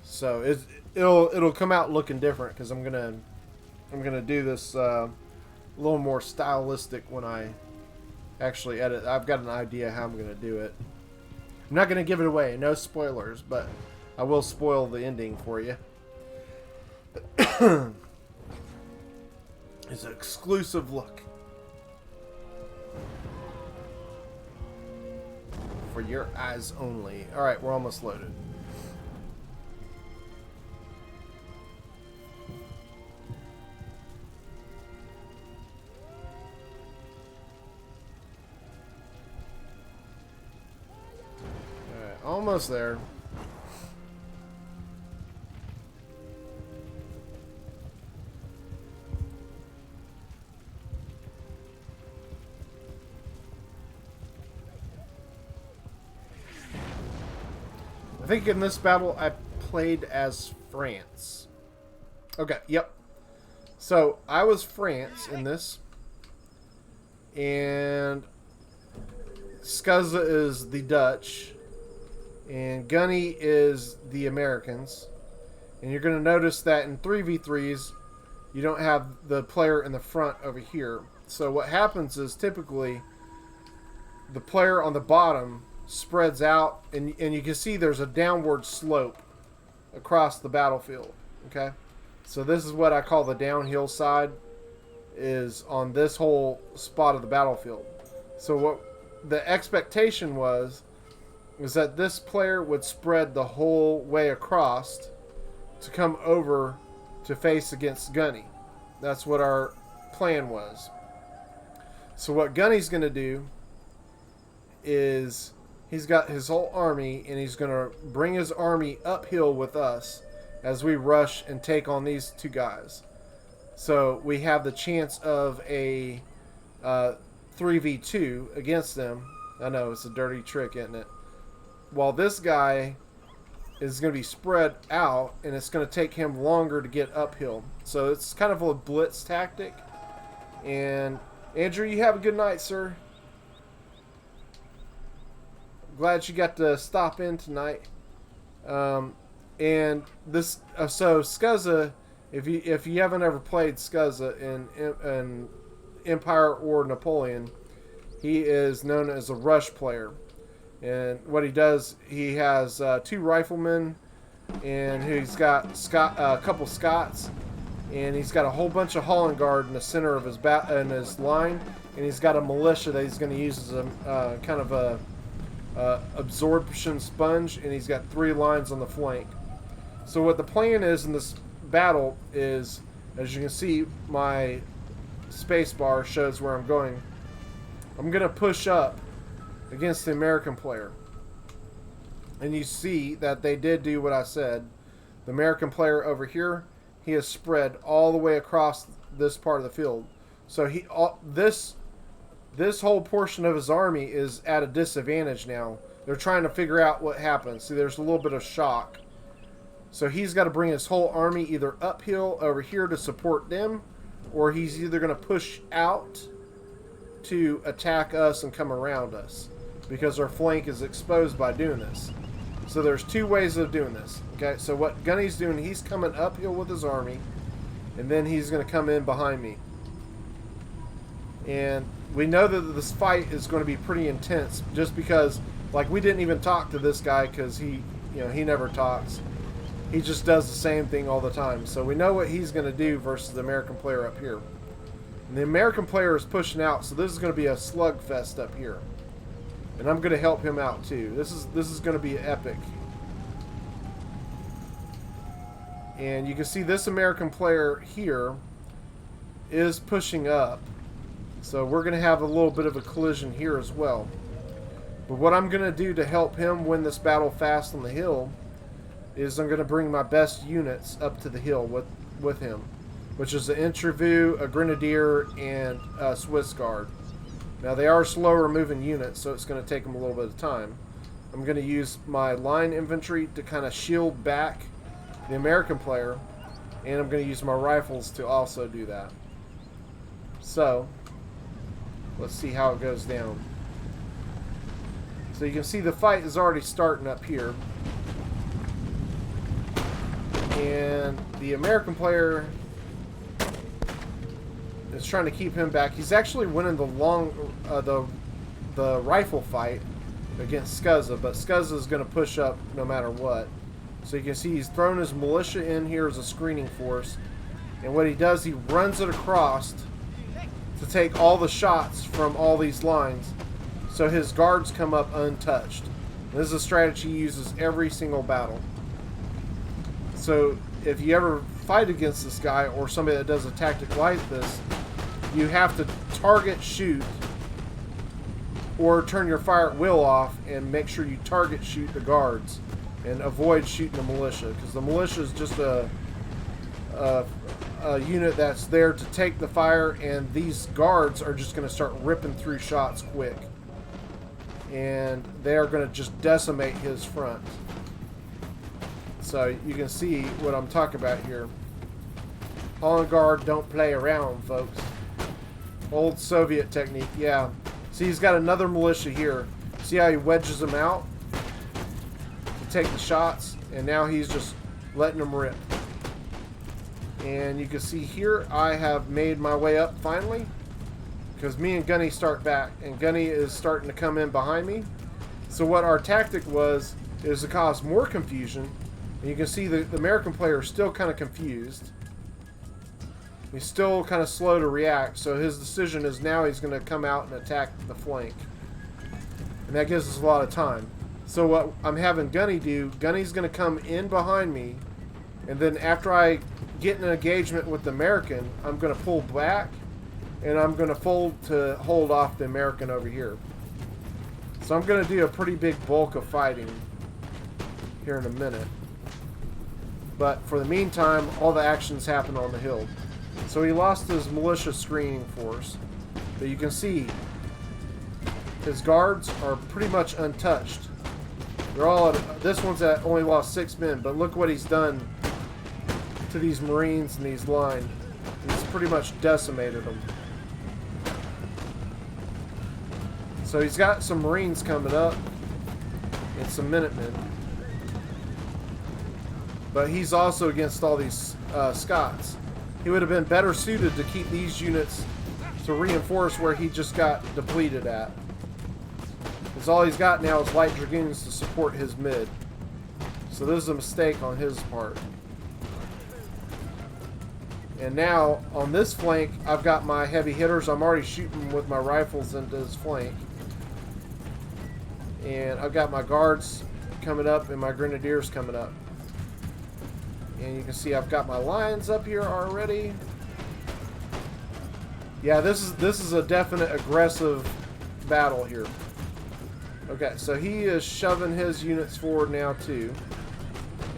So it'll come out looking different because I'm gonna do this a little more stylistic when I actually edit. I've got an idea how I'm gonna do it. I'm not gonna give it away, no spoilers, but I will spoil the ending for you. It's an exclusive look for your eyes only. Alright, we're almost loaded. Alright, almost there. I think in this battle I played as France. Okay, yep. So I was France in this. And Scuzza is the Dutch. And Gunny is the Americans. And you're going to notice that in 3v3s, you don't have the player in the front over here. So what happens is typically the player on the bottom spreads out, and you can see there's a downward slope across the battlefield. Okay, so this is what I call the downhill side, is on this whole spot of the battlefield. So what the expectation was that this player would spread the whole way across to come over to face against Gunny. That's what our plan was. So what Gunny's going to do is he's got his whole army, and he's going to bring his army uphill with us as we rush and take on these two guys. So we have the chance of a 3v2 against them. I know, it's a dirty trick, isn't it? While this guy is going to be spread out, and it's going to take him longer to get uphill. So it's kind of a blitz tactic. And Andrew, you have a good night, sir. Glad you got to stop in tonight. And this, so Scuzza, if you haven't ever played Scuzza in Empire or Napoleon, he is known as a rush player. And what he does, he has 2 riflemen, and he's got a couple Scots, and he's got a whole bunch of Holland Guard in the center of his his line, and he's got a militia that he's going to use as a kind of a absorption sponge, and he's got 3 lines on the flank. So what the plan is in this battle is, as you can see, my space bar shows where I'm going. I'm going to push up against the American player. And you see that they did do what I said. The American player over here, he has spread all the way across this part of the field. So this whole portion of his army is at a disadvantage now. They're trying to figure out what happened. See, there's a little bit of shock. So he's got to bring his whole army either uphill over here to support them, or he's either going to push out to attack us and come around us, because our flank is exposed by doing this. So there's 2 ways of doing this. Okay, so what Gunny's doing, he's coming uphill with his army, and then he's going to come in behind me. And we know that this fight is going to be pretty intense, just because, like, we didn't even talk to this guy because he never talks. He just does the same thing all the time. So we know what he's going to do versus the American player up here. And the American player is pushing out, so this is going to be a slugfest up here. And I'm going to help him out too. This is going to be epic. And you can see this American player here is pushing up. So we're going to have a little bit of a collision here as well. But what I'm going to do to help him win this battle fast on the hill is I'm going to bring my best units up to the hill with him, which is an Entrevue, a Grenadier, and a Swiss Guard. Now they are slower moving units, so it's going to take them a little bit of time. I'm going to use my line infantry to kind of shield back the American player, and I'm going to use my rifles to also do that. So let's see how it goes down. So you can see the fight is already starting up here. And the American player is trying to keep him back. He's actually winning the rifle fight against Scuzza, but Scuzza is going to push up no matter what. So you can see he's thrown his militia in here as a screening force. And what he does, he runs it across to take all the shots from all these lines, so his guards come up untouched. This is a strategy he uses every single battle. So if you ever fight against this guy or somebody that does a tactic like this, you have to target shoot or turn your fire at will off and make sure you target shoot the guards and avoid shooting the militia, because the militia is just a unit that's there to take the fire, and these guards are just going to start ripping through shots quick, and they are going to just decimate his front. So you can see what I'm talking about here. Holland Guard don't play around, folks. Old Soviet technique, yeah. See, he's got another militia here. See how he wedges them out to take the shots, and now he's just letting them rip. And you can see here, I have made my way up finally, because me and Gunny start back, and Gunny is starting to come in behind me. So what our tactic was is to cause more confusion. And you can see the American player is still kind of confused. He's still kind of slow to react. So his decision is now he's going to come out and attack the flank. And that gives us a lot of time. So what I'm having Gunny do, Gunny's going to come in behind me. And then after I get an engagement with the American, I'm going to pull back. And I'm going to fold to hold off the American over here. So I'm going to do a pretty big bulk of fighting here in a minute. But for the meantime, all the actions happen on the hill. So he lost his militia screening force. But you can see his guards are pretty much untouched. They're all at, this one's at only lost 6 men, but look what he's done to these Marines and these line. He's pretty much decimated them. So he's got some Marines coming up and some Minutemen. But he's also against all these Scots. He would have been better suited to keep these units to reinforce where he just got depleted at. Because all he's got now is light dragoons to support his mid. So this is a mistake on his part. And now, on this flank, I've got my heavy hitters. I'm already shooting with my rifles into his flank. And I've got my guards coming up and my grenadiers coming up. And you can see I've got my lions up here already. Yeah, this is a definite aggressive battle here. Okay, so he is shoving his units forward now too.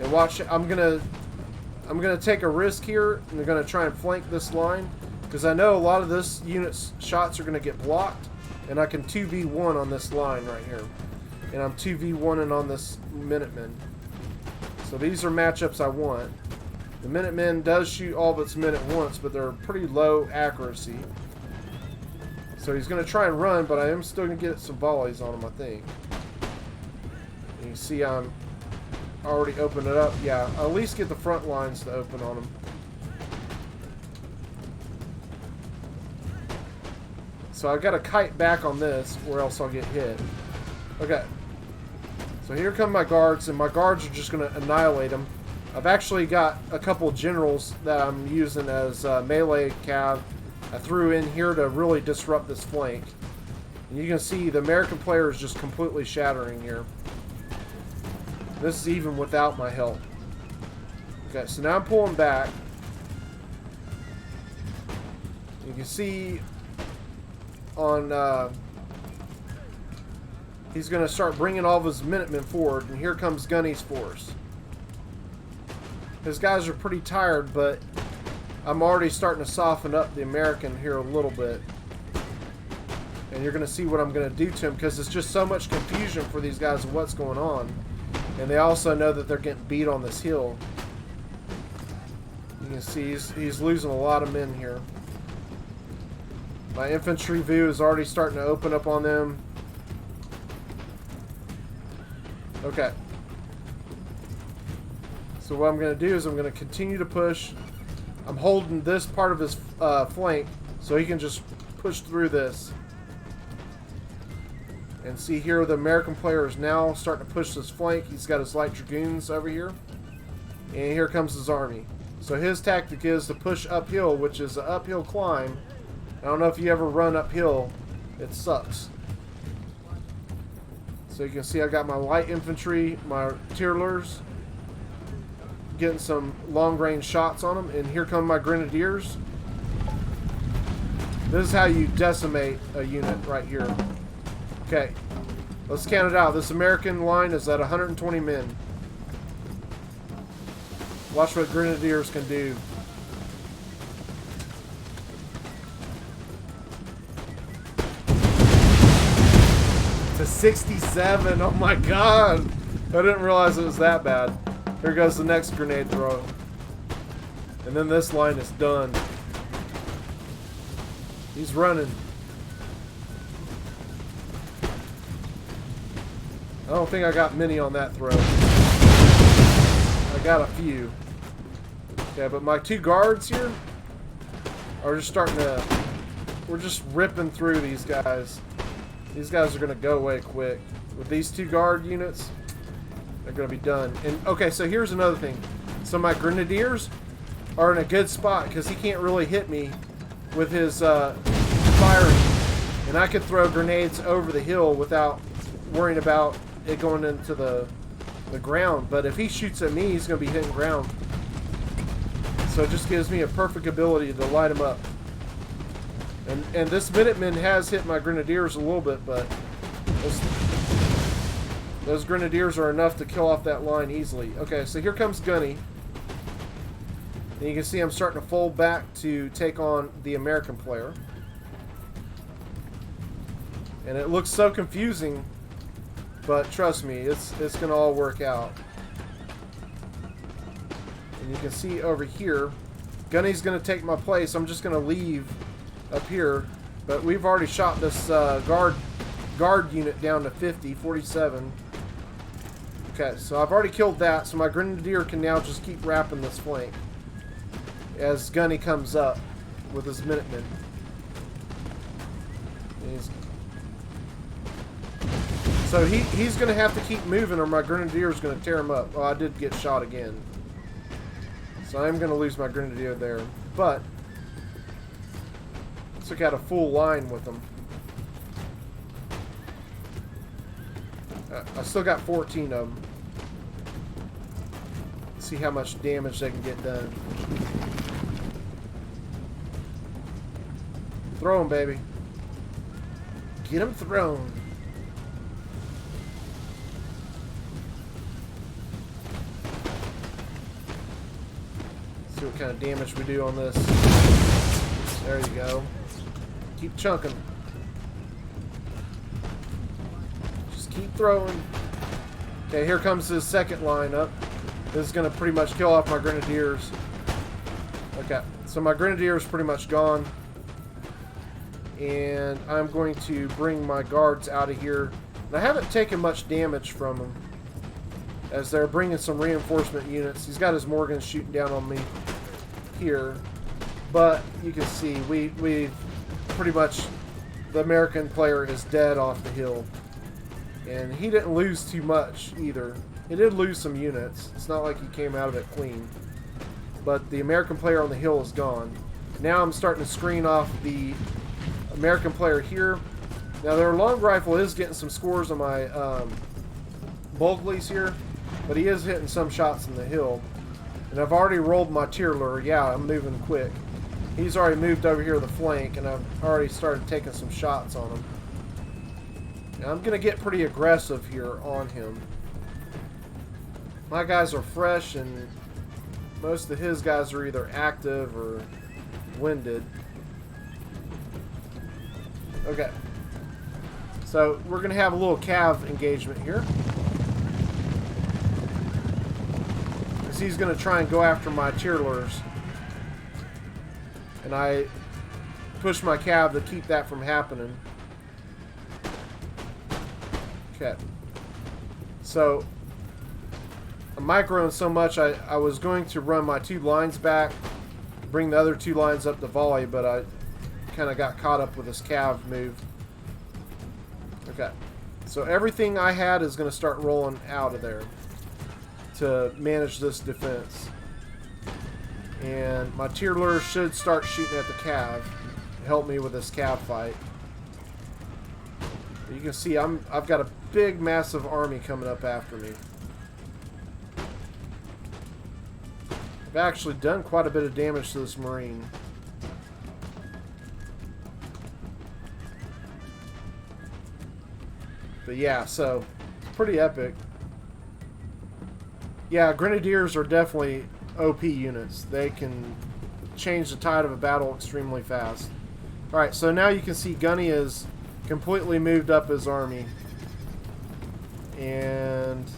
And watch, I'm gonna take a risk here. I'm gonna try and flank this line because I know a lot of this unit's shots are gonna get blocked, and I can 2v1 on this line right here. And I'm 2v1ing on this Minutemen. So these are matchups I want. The Minutemen does shoot all of its men at once, but they're pretty low accuracy. So he's going to try and run, but I am still going to get some volleys on him, I think. And you see I'm already opening it up. Yeah, I'll at least get the front lines to open on him. So I've got to kite back on this, or else I'll get hit. Okay. So here come my guards, and my guards are just going to annihilate them. I've actually got a couple generals that I'm using as melee cav. I threw in here to really disrupt this flank. And you can see the American player is just completely shattering here. This is even without my help. Okay, so now I'm pulling back. You can see on... he's going to start bringing all of his Minutemen forward, and here comes Gunny's force. His guys are pretty tired, but I'm already starting to soften up the American here a little bit. And you're going to see what I'm going to do to him, because it's just so much confusion for these guys of what's going on. And they also know that they're getting beat on this hill. You can see he's losing a lot of men here. My infantry view is already starting to open up on them. Okay. So what I'm going to do is I'm going to continue to push. I'm holding this part of his flank so he can just push through this. And see here the American player is now starting to push this flank. He's got his light dragoons over here. And here comes his army. So his tactic is to push uphill, which is an uphill climb. I don't know if you ever run uphill. It sucks. So you can see I got my light infantry, my Tyrlers, getting some long-range shots on them. And here come my Grenadiers. This is how you decimate a unit right here. Okay, let's count it out. This American line is at 120 men. Watch what Grenadiers can do. To 67. Oh my god. I didn't realize it was that bad. Here goes the next grenade throw. And then this line is done. He's running. I don't think I got many on that throw. I got a few. Yeah, but my two guards here are just starting to... We're just ripping through these guys. These guys are going to go away quick. with these 2 guard units, they're going to be done. And okay, so here's another thing. So my grenadiers are in a good spot because he can't really hit me with his firing. And I could throw grenades over the hill without worrying about it going into the ground. But if he shoots at me, he's going to be hitting ground. So it just gives me a perfect ability to light him up. And this Minuteman has hit my grenadiers a little bit, but those grenadiers are enough to kill off that line easily. Okay, so here comes Gunny. And you can see I'm starting to fold back to take on the American player. And it looks so confusing, but trust me, it's going to all work out. And you can see over here, Gunny's going to take my place. I'm just going to leave up here, but we've already shot this guard unit down to 47. Okay, so I've already killed that, so my grenadier can now just keep wrapping this flank as Gunny comes up with his Minutemen. So he's going to have to keep moving, or my grenadier is going to tear him up. Oh, I did get shot again, so I'm going to lose my grenadier there, but took out a full line with them. I still got 14 of them. Let's see how much damage they can get done. Throw them, baby. Get them thrown. See what kind of damage we do on this. There you go. Keep chunking. Just keep throwing. Okay, here comes his second line up. This is going to pretty much kill off my grenadiers. Okay, so my grenadier is pretty much gone. And I'm going to bring my guards out of here. And I haven't taken much damage from them, as they're bringing some reinforcement units. He's got his Morgans shooting down on me here. But you can see, we've pretty much, the American player is dead off the hill. And he didn't lose too much either. He did lose some units. It's not like he came out of it clean. But the American player on the hill is gone. Now I'm starting to screen off the American player here. Now their long rifle is getting some scores on my Bulglies here, but he is hitting some shots in the hill. And I've already rolled my Tyrler. Yeah, I'm moving quick. He's already moved over here to the flank, and I've already started taking some shots on him. Now I'm going to get pretty aggressive here on him. My guys are fresh, and most of his guys are either active or winded. Okay. So we're going to have a little cav engagement here. Because he's going to try and go after my Tyrlers. And I push my cav to keep that from happening. Okay. So I'm microing so much, I was going to run my 2 lines back, bring the other 2 lines up to volley, but I kind of got caught up with this cav move. Okay. So everything I had is going to start rolling out of there to manage this defense. And my Tyrler should start shooting at the cav to help me with this cav fight. You can see I've got a big, massive army coming up after me. I've actually done quite a bit of damage to this Marine. But yeah, so pretty epic. Yeah, Grenadiers are definitely OP units. They can change the tide of a battle extremely fast. Alright, so now you can see Gunny is completely moved up his army. And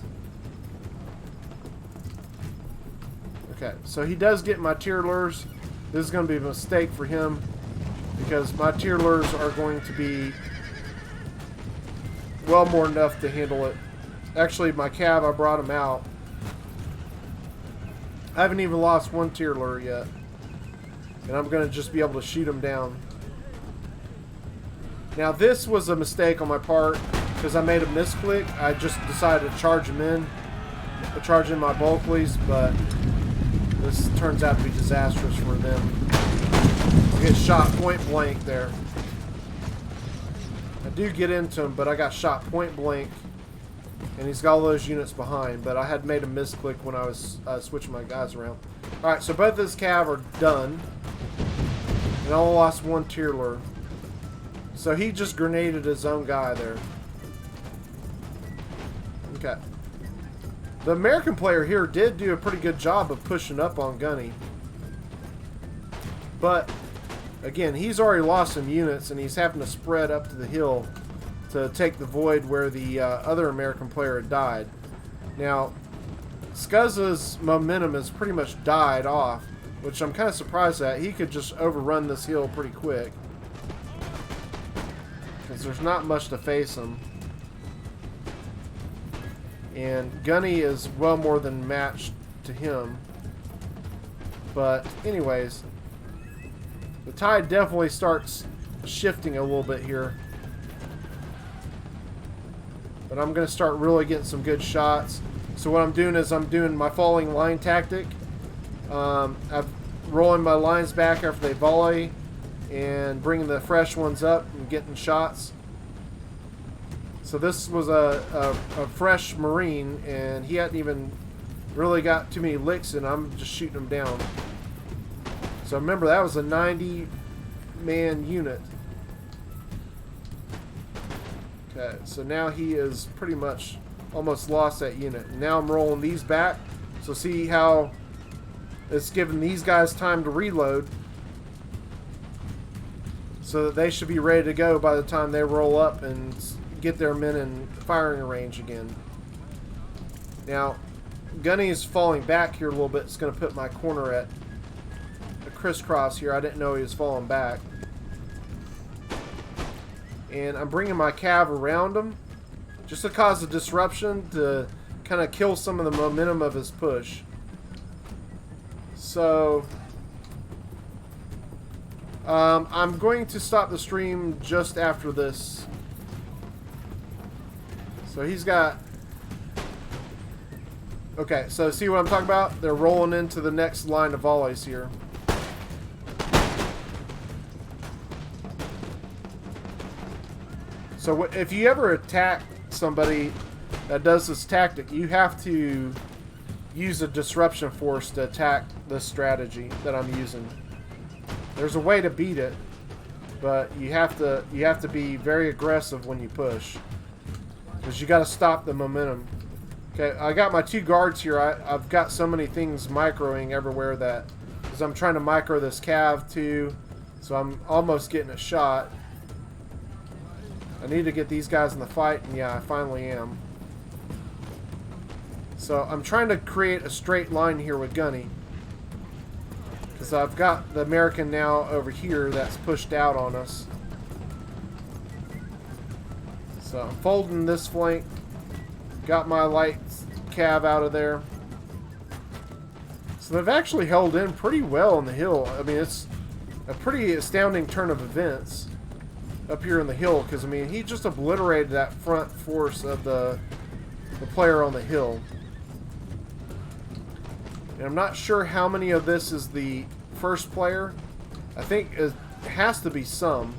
okay, so he does get my Tyrlers. This is going to be a mistake for him, because my Tyrlers are going to be well more than enough to handle it. Actually, my cav, I brought him out. I haven't even lost 1 Tyrler yet. And I'm going to just be able to shoot him down. Now, this was a mistake on my part. because I made a misclick. I just decided to charge him in, charge in my Bulkleys, but this turns out to be disastrous for them. I get shot point blank there. I do get into him, but I got shot point blank, and he's got all those units behind, but I had made a misclick when I was switching my guys around. Alright, so both of his cav are done, and I only lost one Tyrler. So he just grenaded his own guy there. Okay. The American player here did do a pretty good job of pushing up on Gunny. But, again, he's already lost some units, and he's having to spread up to the hill to take the void where the other American player had died. Now, Scuzza's momentum has pretty much died off, which I'm kind of surprised at. He could just overrun this hill pretty quick, because there's not much to face him. And Gunny is well more than matched to him. But anyways, the tide definitely starts shifting a little bit here. But I'm going to start really getting some good shots. So what I'm doing is I'm doing my falling line tactic. I'm rolling my lines back after they volley and bringing the fresh ones up and getting shots. So this was a fresh Marine, and he hadn't even really got too many licks, and I'm just shooting him down. So remember, that was a 90-man unit. Okay, so now he is pretty much almost lost that unit. And now I'm rolling these back. So see how it's giving these guys time to reload, so that they should be ready to go by the time they roll up and get their men in firing range again. Now, Gunny is falling back here a little bit. It's going to put my corner at a crisscross here. I didn't know he was falling back. And I'm bringing my cav around him just to cause a disruption, to kind of kill some of the momentum of his push. So I'm going to stop the stream just after this. So he's got... Okay, so see what I'm talking about? They're rolling into the next line of volleys here. So if you ever attack somebody that does this tactic, you have to use a disruption force to attack this strategy that I'm using. There's a way to beat it, but you have to be very aggressive when you push, because you got to stop the momentum. Okay, I got my two guards here. I've got so many things microing everywhere that, because I'm trying to micro this cav too, so I'm almost getting a shot. I need to get these guys in the fight, and yeah, I finally am. So I'm trying to create a straight line here with Gunny, because I've got the American now over here that's pushed out on us. So I'm folding this flank. Got my light cav out of there. So they've actually held in pretty well on the hill. I mean, it's a pretty astounding turn of events up here in the hill, because I mean, he just obliterated that front force of the player on the hill. And I'm not sure how many of this is the first player. I think it has to be some.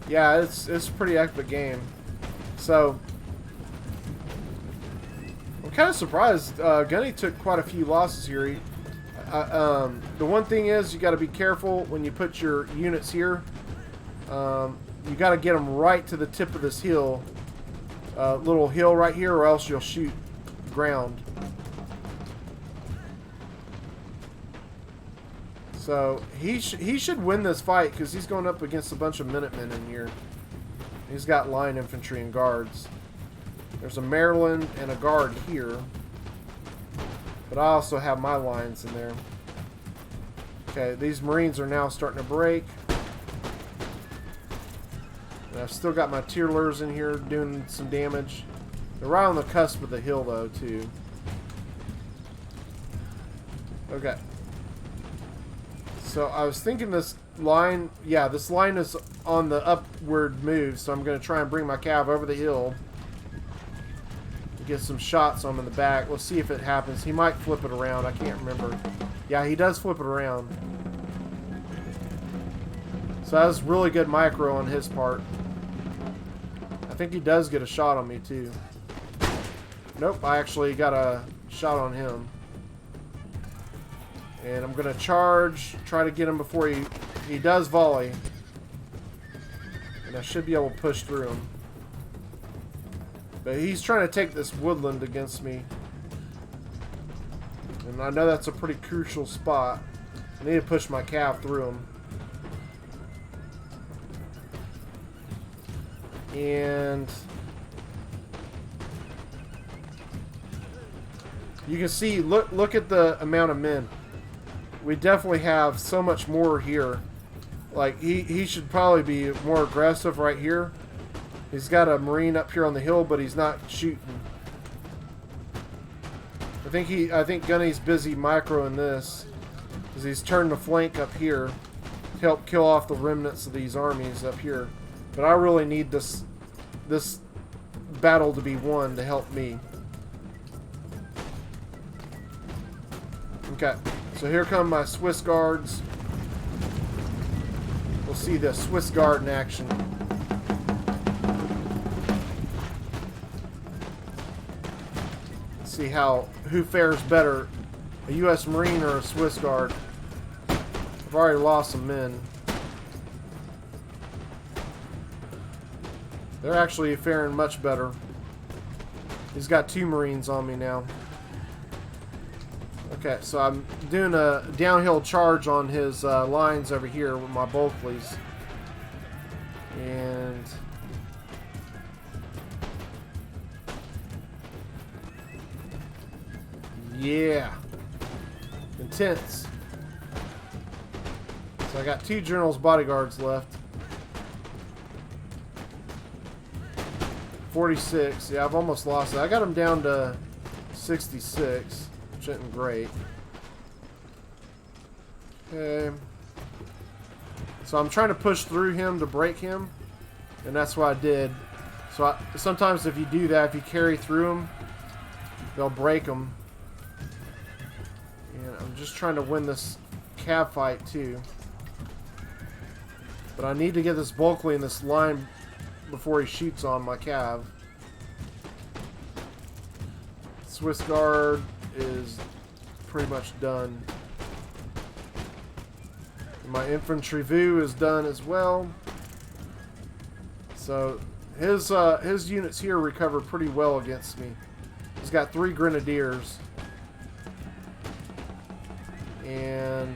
Yeah, it's a pretty epic game. So I'm kind of surprised. Gunny took quite a few losses here. The one thing is, you got to be careful when you put your units here. You got to get them right to the tip of this hill, little hill right here, or else you'll shoot ground. So he should win this fight, because he's going up against a bunch of Minutemen in here. He's got line infantry and guards. There's a Maryland and a guard here, but I also have my lines in there. Okay, these Marines are now starting to break. And I've still got my Tyrlers in here doing some damage. They're right on the cusp of the hill, though, too. Okay. So I was thinking this line, yeah, this line is on the upward move, so I'm going to try and bring my cav over the hill to get some shots on him in the back. Let's see if it happens. He might flip it around. I can't remember. Yeah, he does flip it around. So that was really good micro on his part. I think he does get a shot on me too. Nope, I actually got a shot on him. And I'm going to charge, try to get him before he does volley. And I should be able to push through him. But he's trying to take this woodland against me. And I know that's a pretty crucial spot. I need to push my cav through him. And you can see, look at the amount of men. We definitely have so much more here. Like, he should probably be more aggressive right here. He's got a Marine up here on the hill, but he's not shooting. I think Gunny's busy microing this, because he's turned the flank up here to help kill off the remnants of these armies up here. But I really need this battle to be won to help me. Okay, so here come my Swiss Guards. We'll see the Swiss Guard in action. Let's see who fares better, a U.S. Marine or a Swiss Guard. I've already lost some men. They're actually faring much better. He's got 2 Marines on me now. Okay, so I'm doing a downhill charge on his lines over here with my Bulkleys. And yeah, intense. So I got 2 General's bodyguards left. 46. Yeah, I've almost lost it. I got him down to 66, which isn't great. Okay. So I'm trying to push through him to break him, and that's what I did. So sometimes if you do that, if you carry through them, they'll break them. And I'm just trying to win this cav fight too. But I need to get this Bulkley in this line before he shoots on my cav. Swiss Guard is pretty much done. And my infantry vu is done as well. So his units here recover pretty well against me. He's got 3 grenadiers. And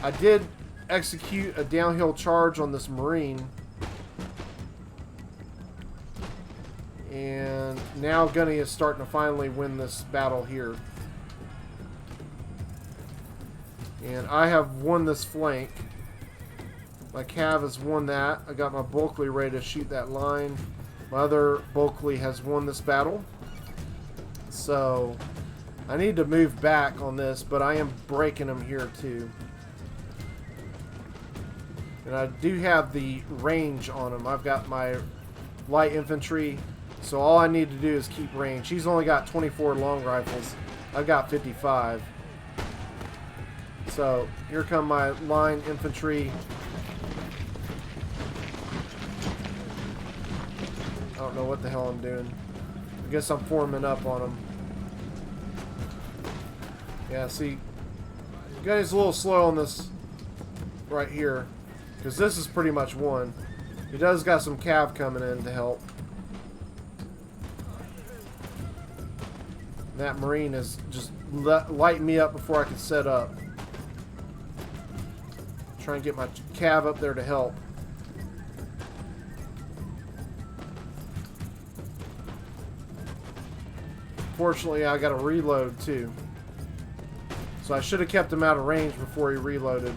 I did execute a downhill charge on this Marine. And now Gunny is starting to finally win this battle here. And I have won this flank. My cav has won that. I got my Bulkley ready to shoot that line. My other Bulkley has won this battle. So I need to move back on this, but I am breaking them here too. And I do have the range on them. I've got my light infantry. So all I need to do is keep range. He's only got 24 long rifles. I've got 55. So here come my line infantry. I don't know what the hell I'm doing. I guess I'm forming up on them. Yeah, see, guy's a little slow on this right here, because this is pretty much won. He does got some cav coming in to help. That Marine is just lighting me up before I can set up. Try and get my cav up there to help. Fortunately, I got to reload too. So I should have kept him out of range before he reloaded.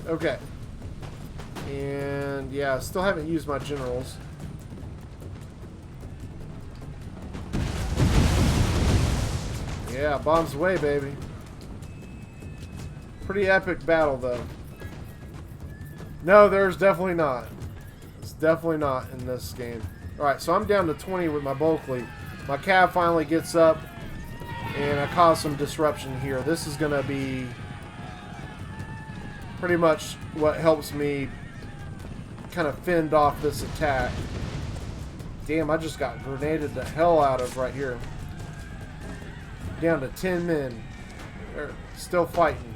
Okay. And yeah, still haven't used my generals. Yeah, bombs away, baby. Pretty epic battle, though. No, there's definitely not. It's definitely not in this game. Alright, so I'm down to 20 with my Bulkley. My Cav finally gets up, and I cause some disruption here. This is going to be pretty much what helps me kind of fend off this attack. Damn, I just got grenaded the hell out of right here. Down to 10 men. They're still fighting.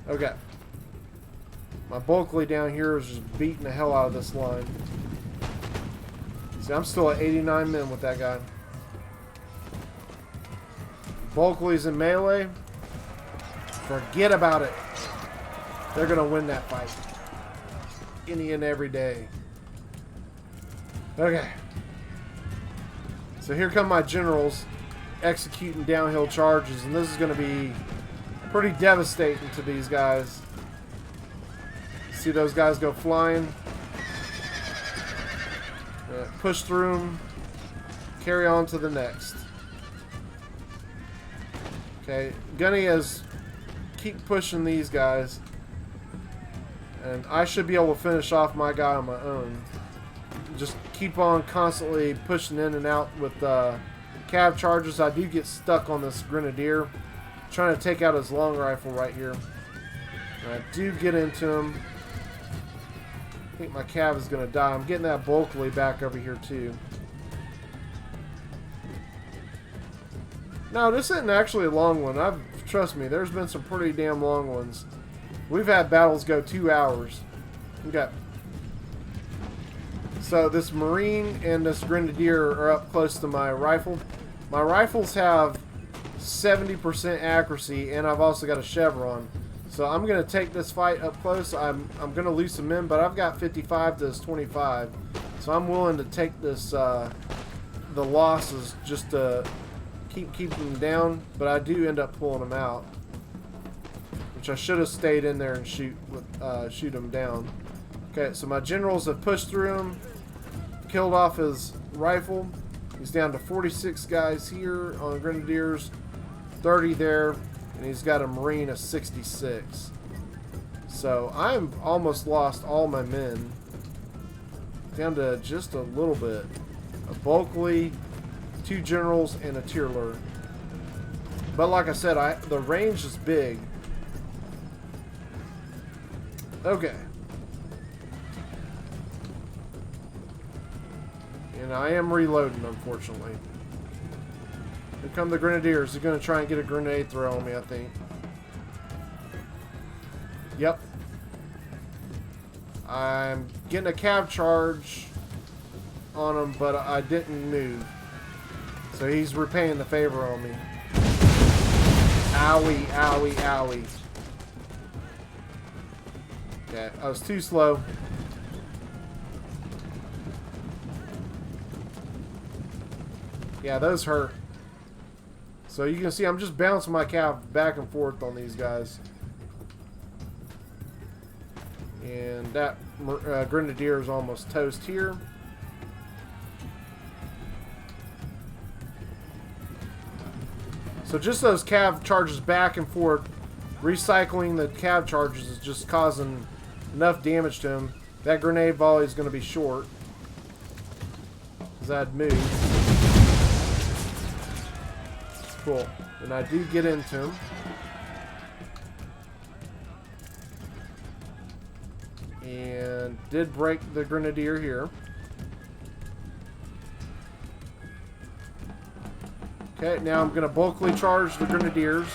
Okay. My Bulkley down here is just beating the hell out of this line. See, I'm still at 89 men with that guy. Bulkley's in melee. Forget about it. They're going to win that fight. Any and every day. Okay. So here come my generals executing downhill charges, and this is going to be pretty devastating to these guys. See those guys go flying. Push through them. Carry on to the next. Okay, Gunny is keep pushing these guys, and I should be able to finish off my guy on my own. Just keep on constantly pushing in and out with cav charges. I do get stuck on this grenadier, trying to take out his long rifle right here. And I do get into him. I think my cav is going to die. I'm getting that Bulkley back over here too. No, this isn't actually a long one. Trust me, there's been some pretty damn long ones. We've had battles go 2 hours. Okay. So this Marine and this Grenadier are up close to my rifle. My rifles have 70% accuracy, and I've also got a chevron. So I'm going to take this fight up close. I'm going to lose some men, but I've got 55 to 25. So I'm willing to take this the losses just to keep them down, but I do end up pulling them out, which I should have stayed in there and shoot them down. Okay, so my generals have pushed through him, killed off his rifle. He's down to 46 guys here on Grenadiers, 30 there, and he's got a Marine of 66. So I'm almost lost all my men, down to just a little bit. A Bulkley, 2 generals, and a Tyrler. But like I said, the range is big. Okay. And I am reloading, unfortunately. Here come the Grenadiers. They're going to try and get a grenade throw on me, I think. Yep. I'm getting a cav charge on him, but I didn't move. So he's repaying the favor on me. Owie, owie, owie. Okay, I was too slow. Yeah, those hurt. So you can see I'm just bouncing my cav back and forth on these guys. And that Grenadier is almost toast here. So just those cav charges back and forth, recycling the cav charges is just causing enough damage to him. That grenade volley is going to be short, because I'd moved. Cool. And I do get into him. And did break the Grenadier here. Okay, now I'm going to bulkily charge the Grenadiers.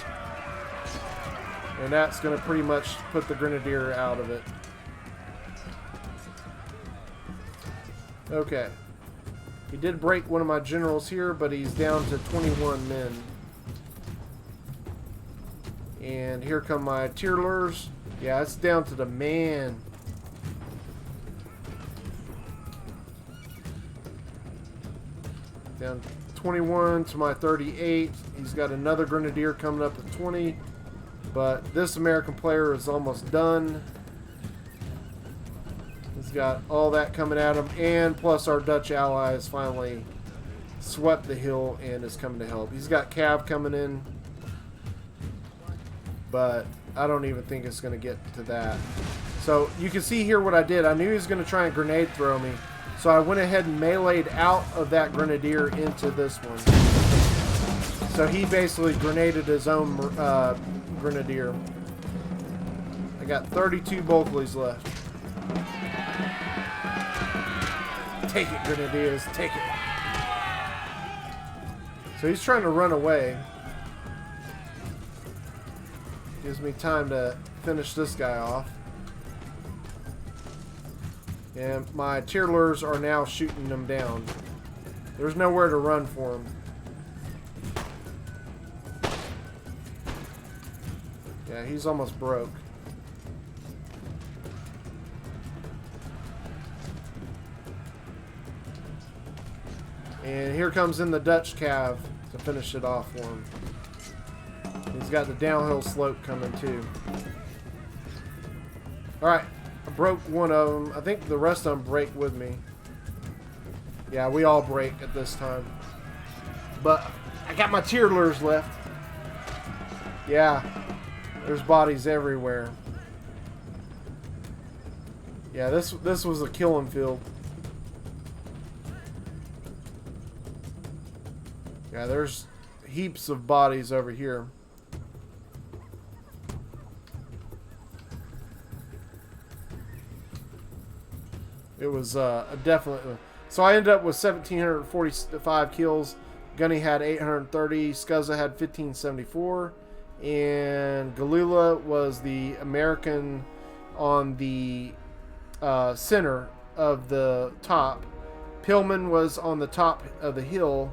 And that's going to pretty much put the Grenadier out of it. Okay. He did break one of my generals here, but he's down to 21 men. And here come my Tyrlers. Yeah, it's down to the man. Down 21 to my 38. He's got another Grenadier coming up at 20. But this American player is almost done. He's got all that coming at him. And plus our Dutch ally has finally swept the hill and is coming to help. He's got cav coming in. but I don't even think it's going to get to that. So you can see here what I did. I knew he was going to try and grenade throw me, so I went ahead and meleeed out of that grenadier into this one. So he basically grenaded his own grenadier. I got 32 Bulkleys left. Take it, grenadiers, take it. So he's trying to run away. Gives me time to finish this guy off. And my Tyrlers are now shooting them down. There's nowhere to run for them. Yeah, he's almost broke. And here comes in the Dutch Cav to finish it off for him. He's got the downhill slope coming too. Alright, I broke one of them. I think the rest of them break with me. Yeah, we all break at this time. But I got my Tyrlers left. Yeah, there's bodies everywhere. Yeah, this was a killing field. Yeah, there's heaps of bodies over here. It was definitely... So I ended up with 1,745 kills. Gunny had 830. Scuzza had 1,574. And Galula was the American on the center of the top. Pillman was on the top of the hill.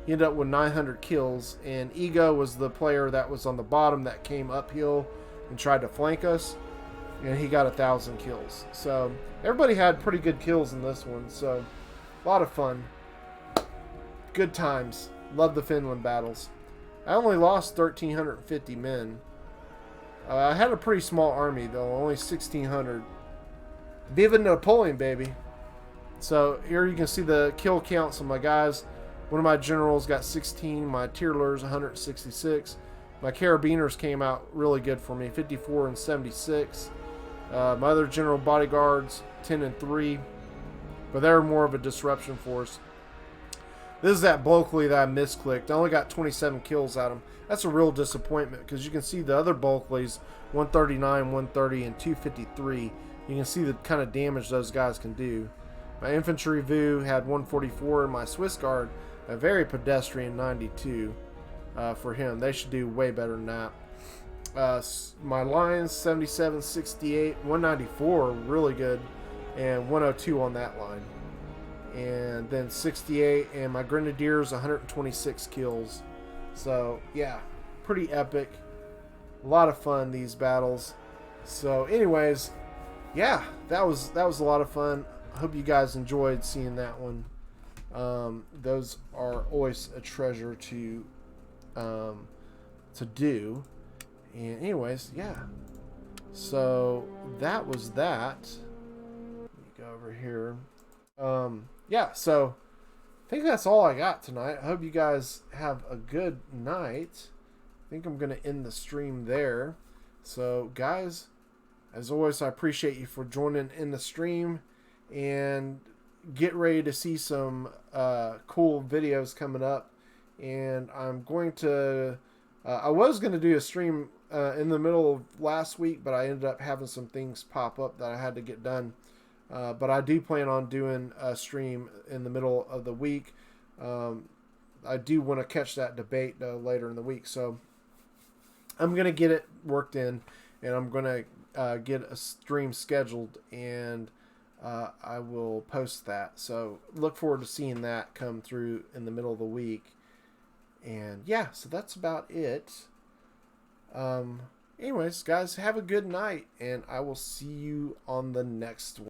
He ended up with 900 kills. And Ego was the player that was on the bottom that came uphill and tried to flank us. And he got 1,000 kills. So everybody had pretty good kills in this one. So a lot of fun. Good times. Love the Finland battles. I only lost 1,350 men. I had a pretty small army though. Only 1,600. Viva Napoleon, baby. So here you can see the kill counts of my guys. One of my generals got 16. My Tyrlers 166. My Carabiners came out really good for me. 54 and 76. My other general bodyguards 10 and 3. But they're more of a disruption force. This is that Bulkley that I misclicked. I only got 27 kills at him. That's a real disappointment because you can see the other Bulkleys 139, 130, and 253. You can see the kind of damage those guys can do. My infantry VU had 144, and my Swiss Guard a very pedestrian 92 for him. They should do way better than that. My Lions 77, 68, 194, really good, and 102 on that line. And then 68, and my Grenadiers 126 kills. So yeah, pretty epic. A lot of fun, these battles. So anyways, yeah, that was a lot of fun. I hope you guys enjoyed seeing that one. Those are always a treasure to do. And anyways, yeah. So that was that. Let me go over here. Yeah, so I think that's all I got tonight. I hope you guys have a good night. I think I'm going to end the stream there. So, guys, as always, I appreciate you for joining in the stream. And get ready to see some cool videos coming up. And I'm going to... I was going to do a stream in the middle of last week, but I ended up having some things pop up that I had to get done. But I do plan on doing a stream in the middle of the week. I do want to catch that debate later in the week. So I'm going to get it worked in, and I'm going to get a stream scheduled, and I will post that. So look forward to seeing that come through in the middle of the week. And yeah, so that's about it. Anyways, guys, have a good night, and I will see you on the next one.